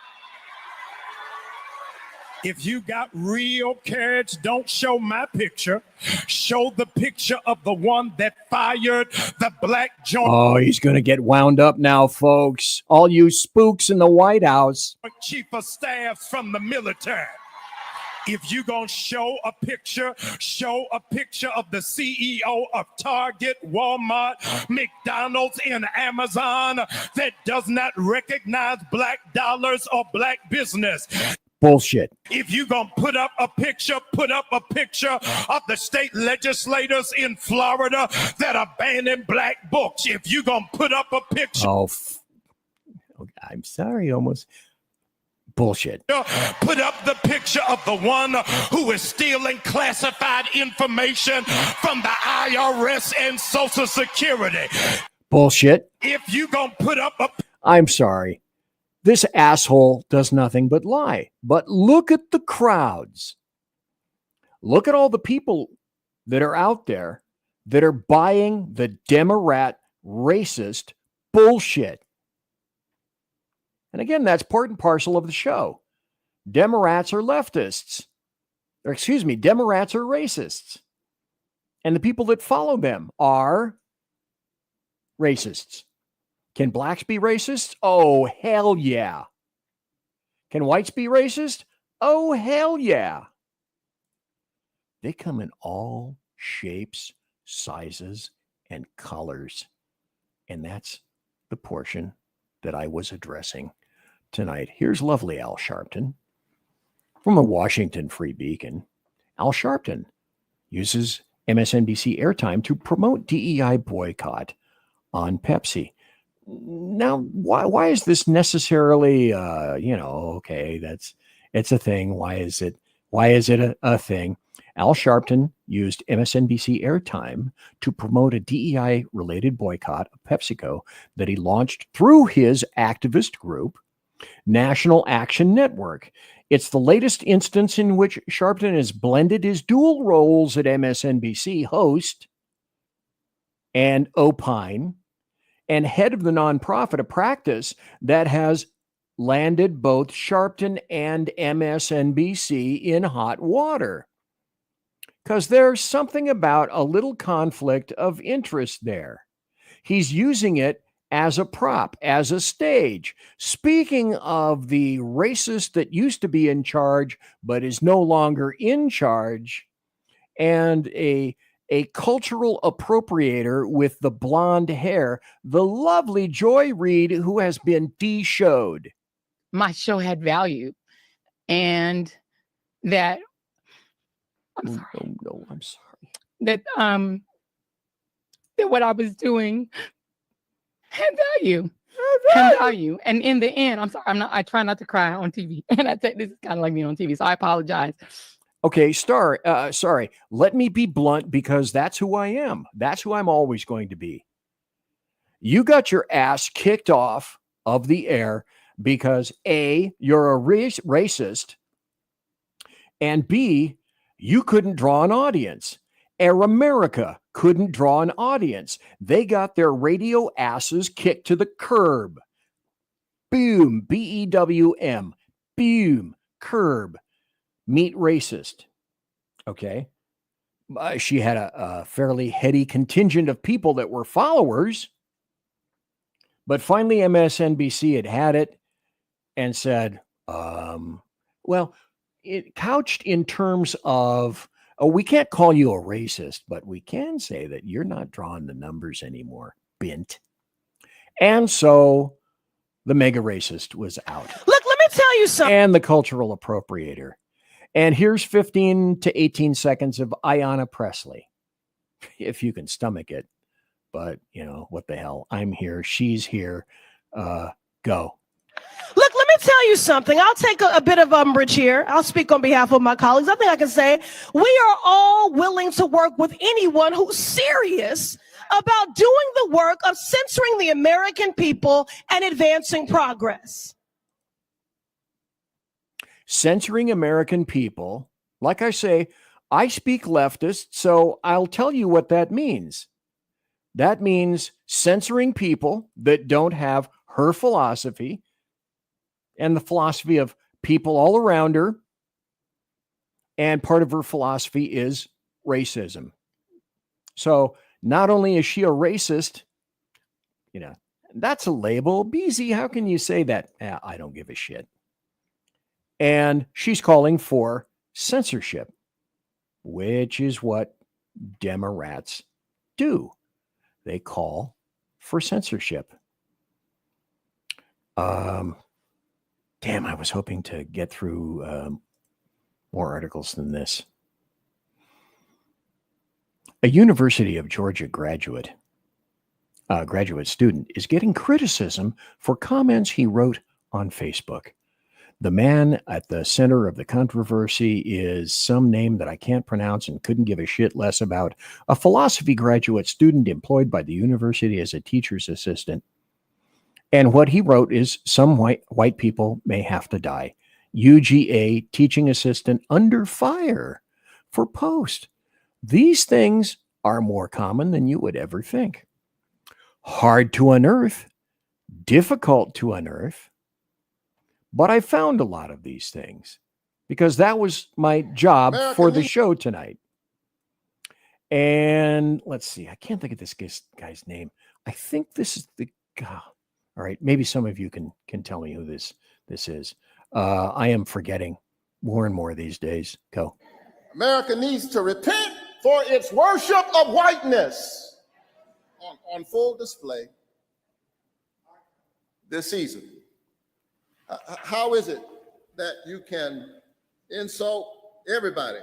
If you got real courage, don't show my picture. Show the picture of the one that fired the black joint. Oh, he's going to get wound up now, folks. All you spooks in the White House. Chief of staffs from the military. If you gonna show a picture of the CEO of Target, Walmart, McDonald's, and Amazon that does not recognize black dollars or black business. Bullshit. If you gonna put up a picture of the state legislators in Florida that are banning black books. If you gonna put up a picture. Oh, I'm sorry, almost. Bullshit. Put up the picture of the one who is stealing classified information from the IRS and Social Security. Bullshit. If you gonna put up a... I'm sorry. This asshole does nothing but lie. But look at the crowds. Look at all the people that are out there that are buying the Demorat racist bullshit. And again, that's part and parcel of the show. Demorats are leftists. Or excuse me, Demorats are racists. And the people that follow them are racists. Can blacks be racist? Oh, hell yeah. Can whites be racist? Oh, hell yeah. They come in all shapes, sizes, and colors. And that's the portion that I was addressing tonight. Here's lovely Al Sharpton from a Washington Free Beacon. Al Sharpton uses MSNBC airtime to promote DEI boycott on Pepsi. Now, why is this necessarily, okay, it's a thing. Why is it a thing? Al Sharpton used MSNBC airtime to promote a DEI-related boycott of PepsiCo that he launched through his activist group, National Action Network. It's the latest instance in which Sharpton has blended his dual roles at MSNBC host and opine and head of the nonprofit, a practice that has landed both Sharpton and MSNBC in hot water. Because there's something about a little conflict of interest there. He's using it as a prop, as a stage. Speaking of the racist that used to be in charge but is no longer in charge, and a cultural appropriator with the blonde hair, the lovely Joy Reid, who has been de-showed. My show had value, and that I'm sorry. That what I was doing had value. And in the end, I'm sorry, I try not to cry on TV. And I think this is kind of like me on TV, so I apologize. Okay, sorry. Let me be blunt because that's who I am. That's who I'm always going to be. You got your ass kicked off of the air because A, you're a racist, and B, you couldn't draw an audience. Air America couldn't draw an audience. They got their radio asses kicked to the curb. Boom, B-E-W-M, boom, curb. Meet racist. Okay. She had a fairly heady contingent of people that were followers. But finally, MSNBC had it and said, well, well, it couched in terms of, oh, we can't call you a racist, but we can say that you're not drawing the numbers anymore, bint. And so the mega racist was out. Look, let me tell you something. And the cultural appropriator. And here's 15 to 18 seconds of Ayanna Presley, if you can stomach it. But, you know, what the hell? I'm here. She's here. Go. Look, let me tell you something. I'll take a bit of umbrage here. I'll speak on behalf of my colleagues. I think I can say we are all willing to work with anyone who's serious about doing the work of censoring the American people and advancing progress. Censoring American people. Like I say, I speak leftist, so I'll tell you what that means. That means censoring people that don't have her philosophy and the philosophy of people all around her. And part of her philosophy is racism. So not only is she a racist, you know, that's a label. BZ, how can you say that? I don't give a shit. And she's calling for censorship, which is what Demorats do. They call for censorship. Damn, I was hoping to get through more articles than this. A University of Georgia graduate student is getting criticism for comments he wrote on Facebook. The man at the center of the controversy is some name that I can't pronounce and couldn't give a shit less about. A philosophy graduate student employed by the university as a teacher's assistant. And what he wrote is, some white people may have to die. UGA teaching assistant under fire for post. These things are more common than you would ever think. Hard to unearth, difficult to unearth. But I found a lot of these things because that was my job for the show tonight. And let's see, I can't think of this guy's name. I think this is the guy. All right, maybe some of you can tell me who this is. I am forgetting more and more these days. Go. America needs to repent for its worship of whiteness on full display this season. How is it that you can insult everybody?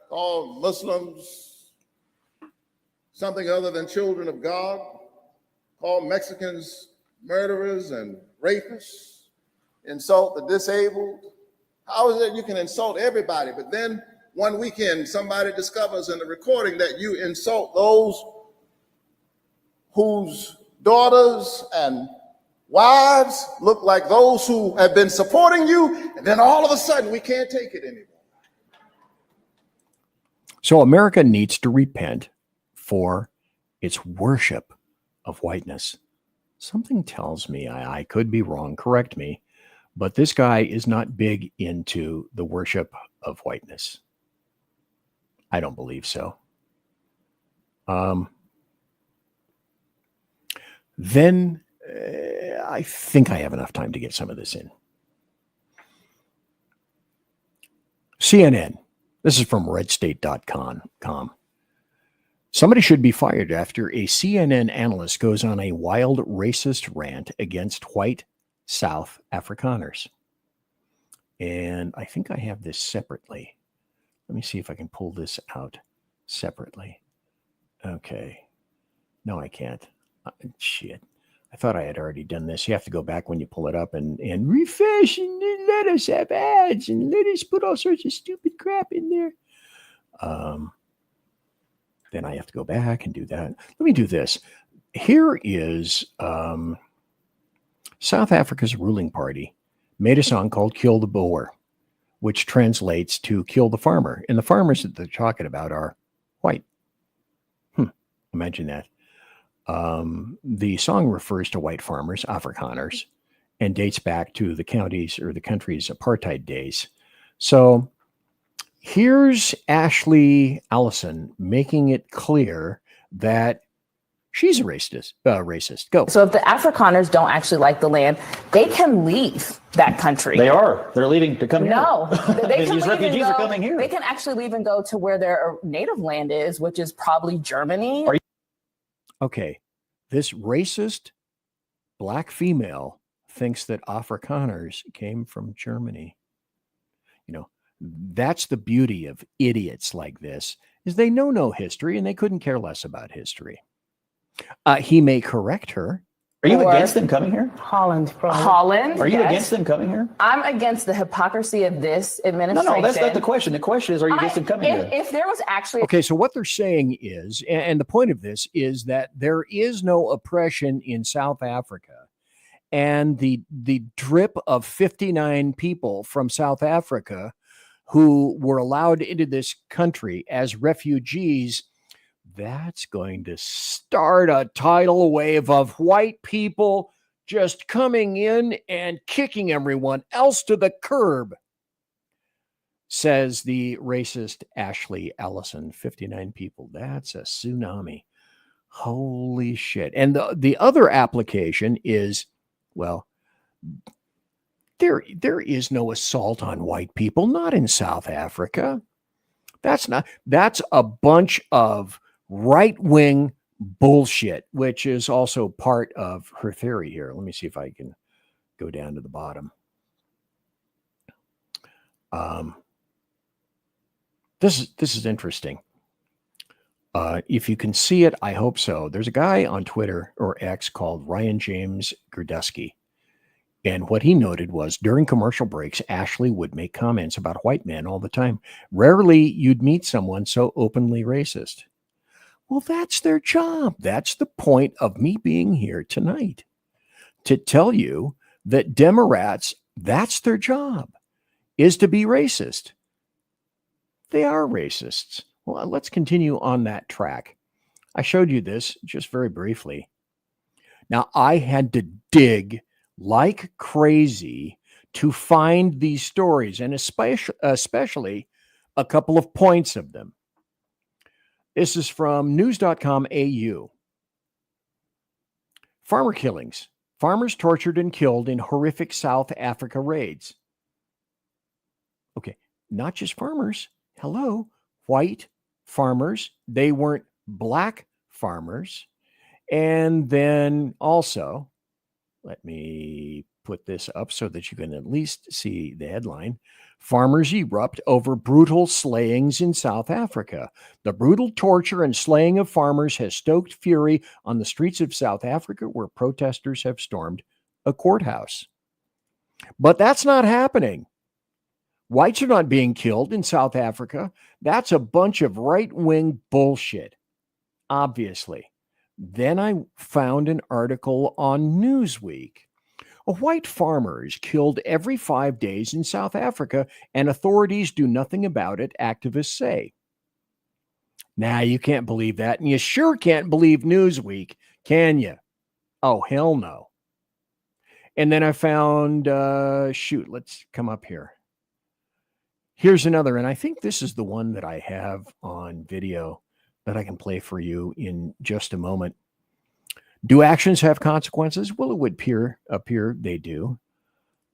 Call Muslims something other than children of God? Call Mexicans murderers and rapists? Insult the disabled? How is it you can insult everybody, but then one weekend somebody discovers in the recording that you insult those whose daughters and wives look like those who have been supporting you, and then all of a sudden we can't take it anymore. So America needs to repent for its worship of whiteness. Something tells me, I could be wrong, correct me, but this guy is not big into the worship of whiteness. I don't believe so. Then I think I have enough time to get some of this in. CNN. This is from redstate.com. Somebody should be fired after a CNN analyst goes on a wild racist rant against white South Afrikaners. And I think I have this separately. Let me see if I can pull this out separately. Okay. No, I can't. Shit. I thought I had already done this. You have to go back when you pull it up and refresh and let us have ads and let us put all sorts of stupid crap in there. Then I have to go back and do that. Let me do this. Here is South Africa's ruling party made a song called Kill the Boer, which translates to kill the farmer. And the farmers that they're talking about are white. Imagine that. The song refers to white farmers, Afrikaners, and dates back to the county's or the country's apartheid days. So here's Ashley Allison making it clear that She's a racist. Racist. Go. So if the Afrikaners don't actually like the land, they can leave that country. They are. They're leaving to come here. No, they can These leave refugees and are go, coming here. They can actually leave and go to where their native land is, which is probably Germany. Okay, this racist black female thinks that Afrikaners came from Germany. You know, that's the beauty of idiots like this, is they know no history and they couldn't care less about history. He may correct her. Are you against them coming here? Holland, probably. Holland. Are you yes. against them coming here? I'm against the hypocrisy of this administration. No, that's not the question. The question is, are you against them coming here? If there was actually Okay, so what they're saying is, and the point of this is that there is no oppression in South Africa. And the drip of 59 people from South Africa who were allowed into this country as refugees, that's going to start a tidal wave of white people just coming in and kicking everyone else to the curb, says the racist Ashley Allison. 59 people. That's a tsunami. Holy shit. And the other application is, well, there is no assault on white people, not in South Africa. That's a bunch of right-wing bullshit, which is also part of her theory here. Let me see if I can go down to the bottom. This is interesting. If you can see it, I hope so. There's a guy on Twitter or X called Ryan James Gurdusky. And what he noted was during commercial breaks, Ashley would make comments about white men all the time. Rarely you'd meet someone so openly racist. Well, that's their job. That's the point of me being here tonight, to tell you that Demorats, that's their job, is to be racist. They are racists. Well, let's continue on that track. I showed you this just very briefly. Now, I had to dig like crazy to find these stories, and especially a couple of points of them. This is from news.com.au. Farmer killings. Farmers tortured and killed in horrific South Africa raids. Okay, not just farmers. Hello, white farmers. They weren't black farmers. And then also, let me put this up so that you can at least see the headline. Farmers erupt over brutal slayings in South Africa. The brutal torture and slaying of farmers has stoked fury on the streets of South Africa, where protesters have stormed a courthouse. But that's not happening. Whites are not being killed in South Africa. That's a bunch of right-wing bullshit, obviously. Then I found an article on Newsweek. A white farmer is killed every 5 days in South Africa, and authorities do nothing about it, activists say. Now, you can't believe that, and you sure can't believe Newsweek, can you? Oh, hell no. And then I found, let's come up here. Here's another, and I think this is the one that I have on video that I can play for you in just a moment. Do actions have consequences? Well, it would appear they do.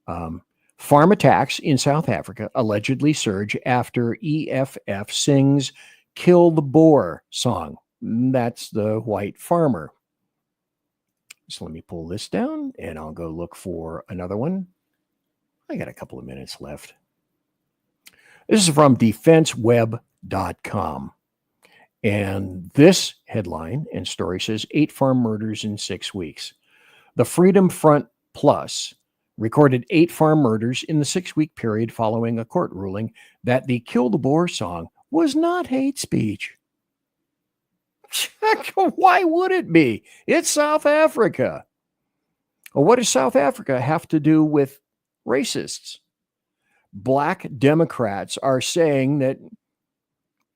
Farm attacks in South Africa allegedly surge after EFF sings Kill the Boer song. That's the white farmer. So let me pull this down and I'll go look for another one. I got a couple of minutes left. This is from defenseweb.com. And this headline and story says 8 farm murders in 6 weeks. The Freedom Front Plus recorded 8 farm murders in the 6-week period following a court ruling that the Kill the Boer song was not hate speech. Why would it be? It's South Africa. Well, what does South Africa have to do with racists? Black Democrats are saying that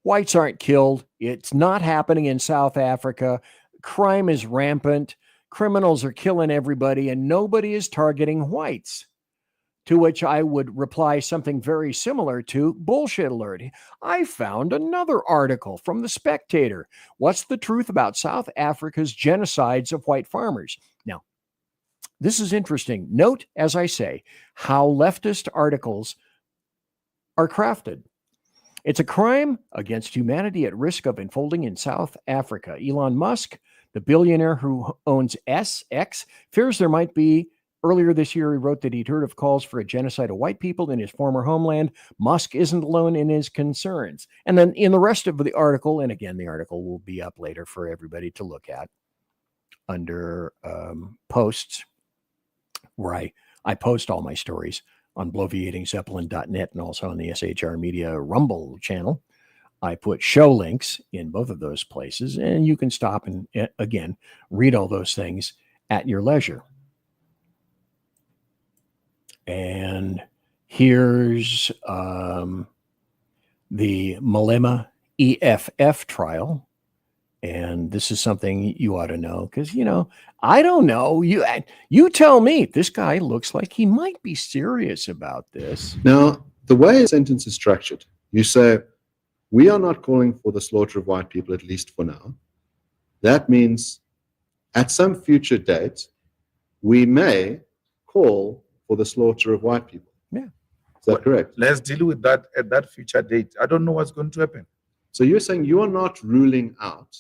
whites aren't killed. It's not happening in South Africa. Crime is rampant. Criminals are killing everybody, and nobody is targeting whites. To which I would reply something very similar to bullshit alert. I found another article from The Spectator. What's the truth about South Africa's genocides of white farmers? Now, this is interesting. Note, as I say, how leftist articles are crafted. It's a crime against humanity at risk of unfolding in South Africa. Elon Musk, the billionaire who owns SX, fears there might be. Earlier this year, he wrote that he'd heard of calls for a genocide of white people in his former homeland. Musk isn't alone in his concerns. And then in the rest of the article, and again, the article will be up later for everybody to look at under posts, where I post all my stories on bloviatingzeppelin.net and also on the SHR Media Rumble channel. I put show links in both of those places, and you can stop and, again, read all those things at your leisure. And here's the Malema EFF trial. And this is something you ought to know because, I don't know. You tell me. This guy looks like he might be serious about this. Now, the way a sentence is structured, you say, we are not calling for the slaughter of white people, at least for now. That means at some future date, we may call for the slaughter of white people. Yeah. Is that correct? Let's deal with that at that future date. I don't know what's going to happen. So you're saying you are not ruling out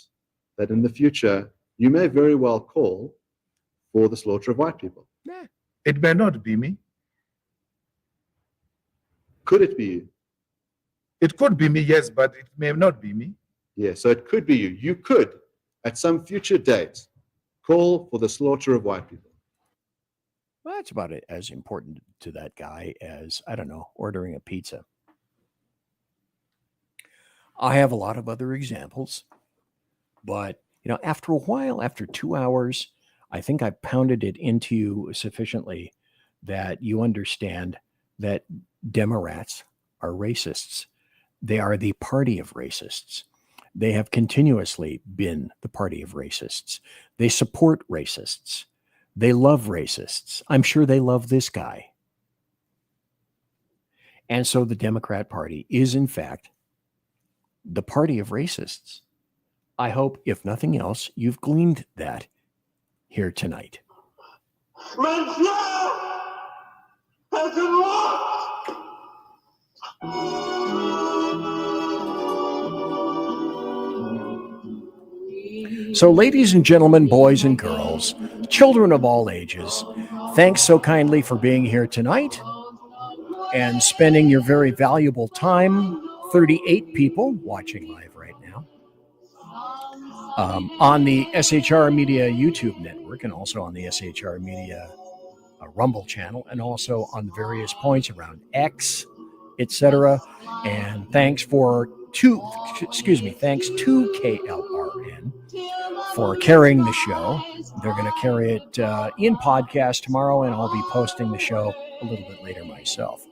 that in the future, you may very well call for the slaughter of white people. Yeah. It may not be me. Could it be you? It could be me, yes, but it may not be me. Yeah, so it could be you. You could, at some future date, call for the slaughter of white people. Well, that's about it, as important to that guy as, I don't know, ordering a pizza. I have a lot of other examples, but, after a while, after 2 hours, I think I pounded it into you sufficiently that you understand that Demorats are racists. They are the party of racists. They have continuously been the party of racists. They support racists. They love racists. I'm sure they love this guy. And so the Democrat Party is, in fact, the party of racists. I hope, if nothing else, you've gleaned that here tonight. So, ladies and gentlemen, boys and girls, children of all ages, thanks so kindly for being here tonight and spending your very valuable time. 38 people watching live right now on the SHR Media YouTube network and also on the SHR Media Rumble channel and also on the various points around X, etc. And thanks to KLRN for carrying the show. They're going to carry it in podcast tomorrow, and I'll be posting the show a little bit later myself.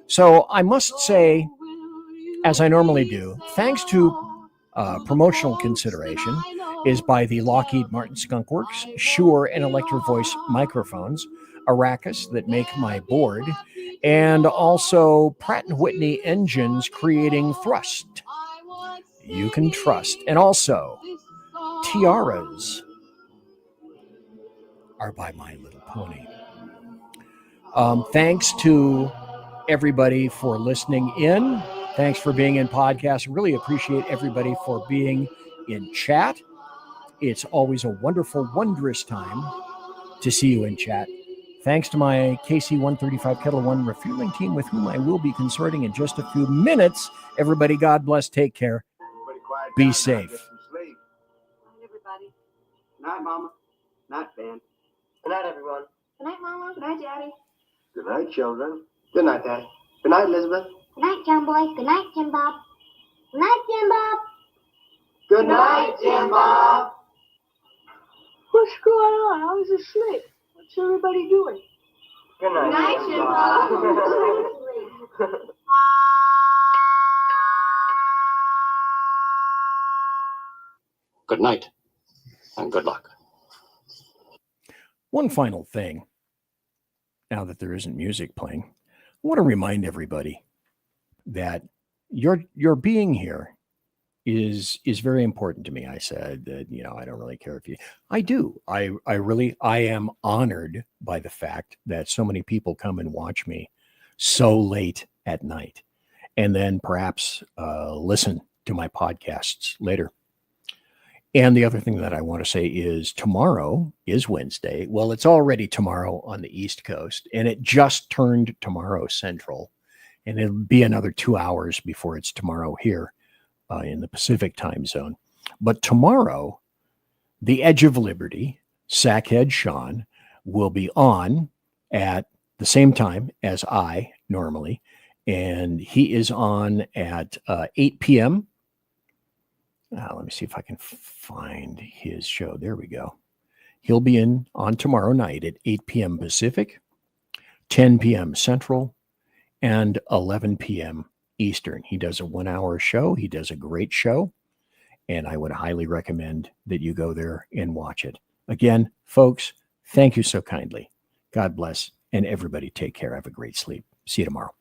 So I must say, as I normally do, thanks to promotional consideration is by the Lockheed Martin Skunk Works, Shure and Electro Voice microphones, Arrakis that make my board, and also Pratt & Whitney engines creating thrust. You can trust. And also, tiaras are by My Little Pony. Thanks to everybody for listening in. Thanks for being in podcast. Really appreciate everybody for being in chat. It's always a wonderful, wondrous time to see you in chat. Thanks to my KC-135 Kettle One refueling team with whom I will be consorting in just a few minutes. Everybody, God bless. Take care. Be safe. Good night, everybody. Good night, Mama. Good night, Ben. Good night, everyone. Good night, Mama. Good night, Daddy. Good night, children. Good night, Daddy. Good night, Elizabeth. Good night, John Boy. Good night, Jim Bob. Good night, Jim Bob. Good night, Jim Bob. What's going on? I was asleep. What's everybody doing? Good night, Jim Bob. Good night and good luck. One final thing. now that there isn't music playing, I want to remind everybody that your being here is very important to me. I said that, I don't really care if you, I do. I am honored by the fact that so many people come and watch me so late at night and then perhaps listen to my podcasts later. And the other thing that I want to say is tomorrow is Wednesday. Well, it's already tomorrow on the East Coast, and it just turned tomorrow Central, and it'll be another 2 hours before it's tomorrow here in the Pacific time zone. But tomorrow, the Edge of Liberty, Sackhead Sean, will be on at the same time as I normally, and he is on at 8 p.m. Let me see if I can find his show. There we go. He'll be on tomorrow night at 8 p.m. Pacific, 10 p.m. Central, and 11 p.m. Eastern. He does a 1 hour show. He does a great show, and I would highly recommend that you go there and watch it. Again, folks, thank you so kindly. God bless, and everybody take care. Have a great sleep. See you tomorrow.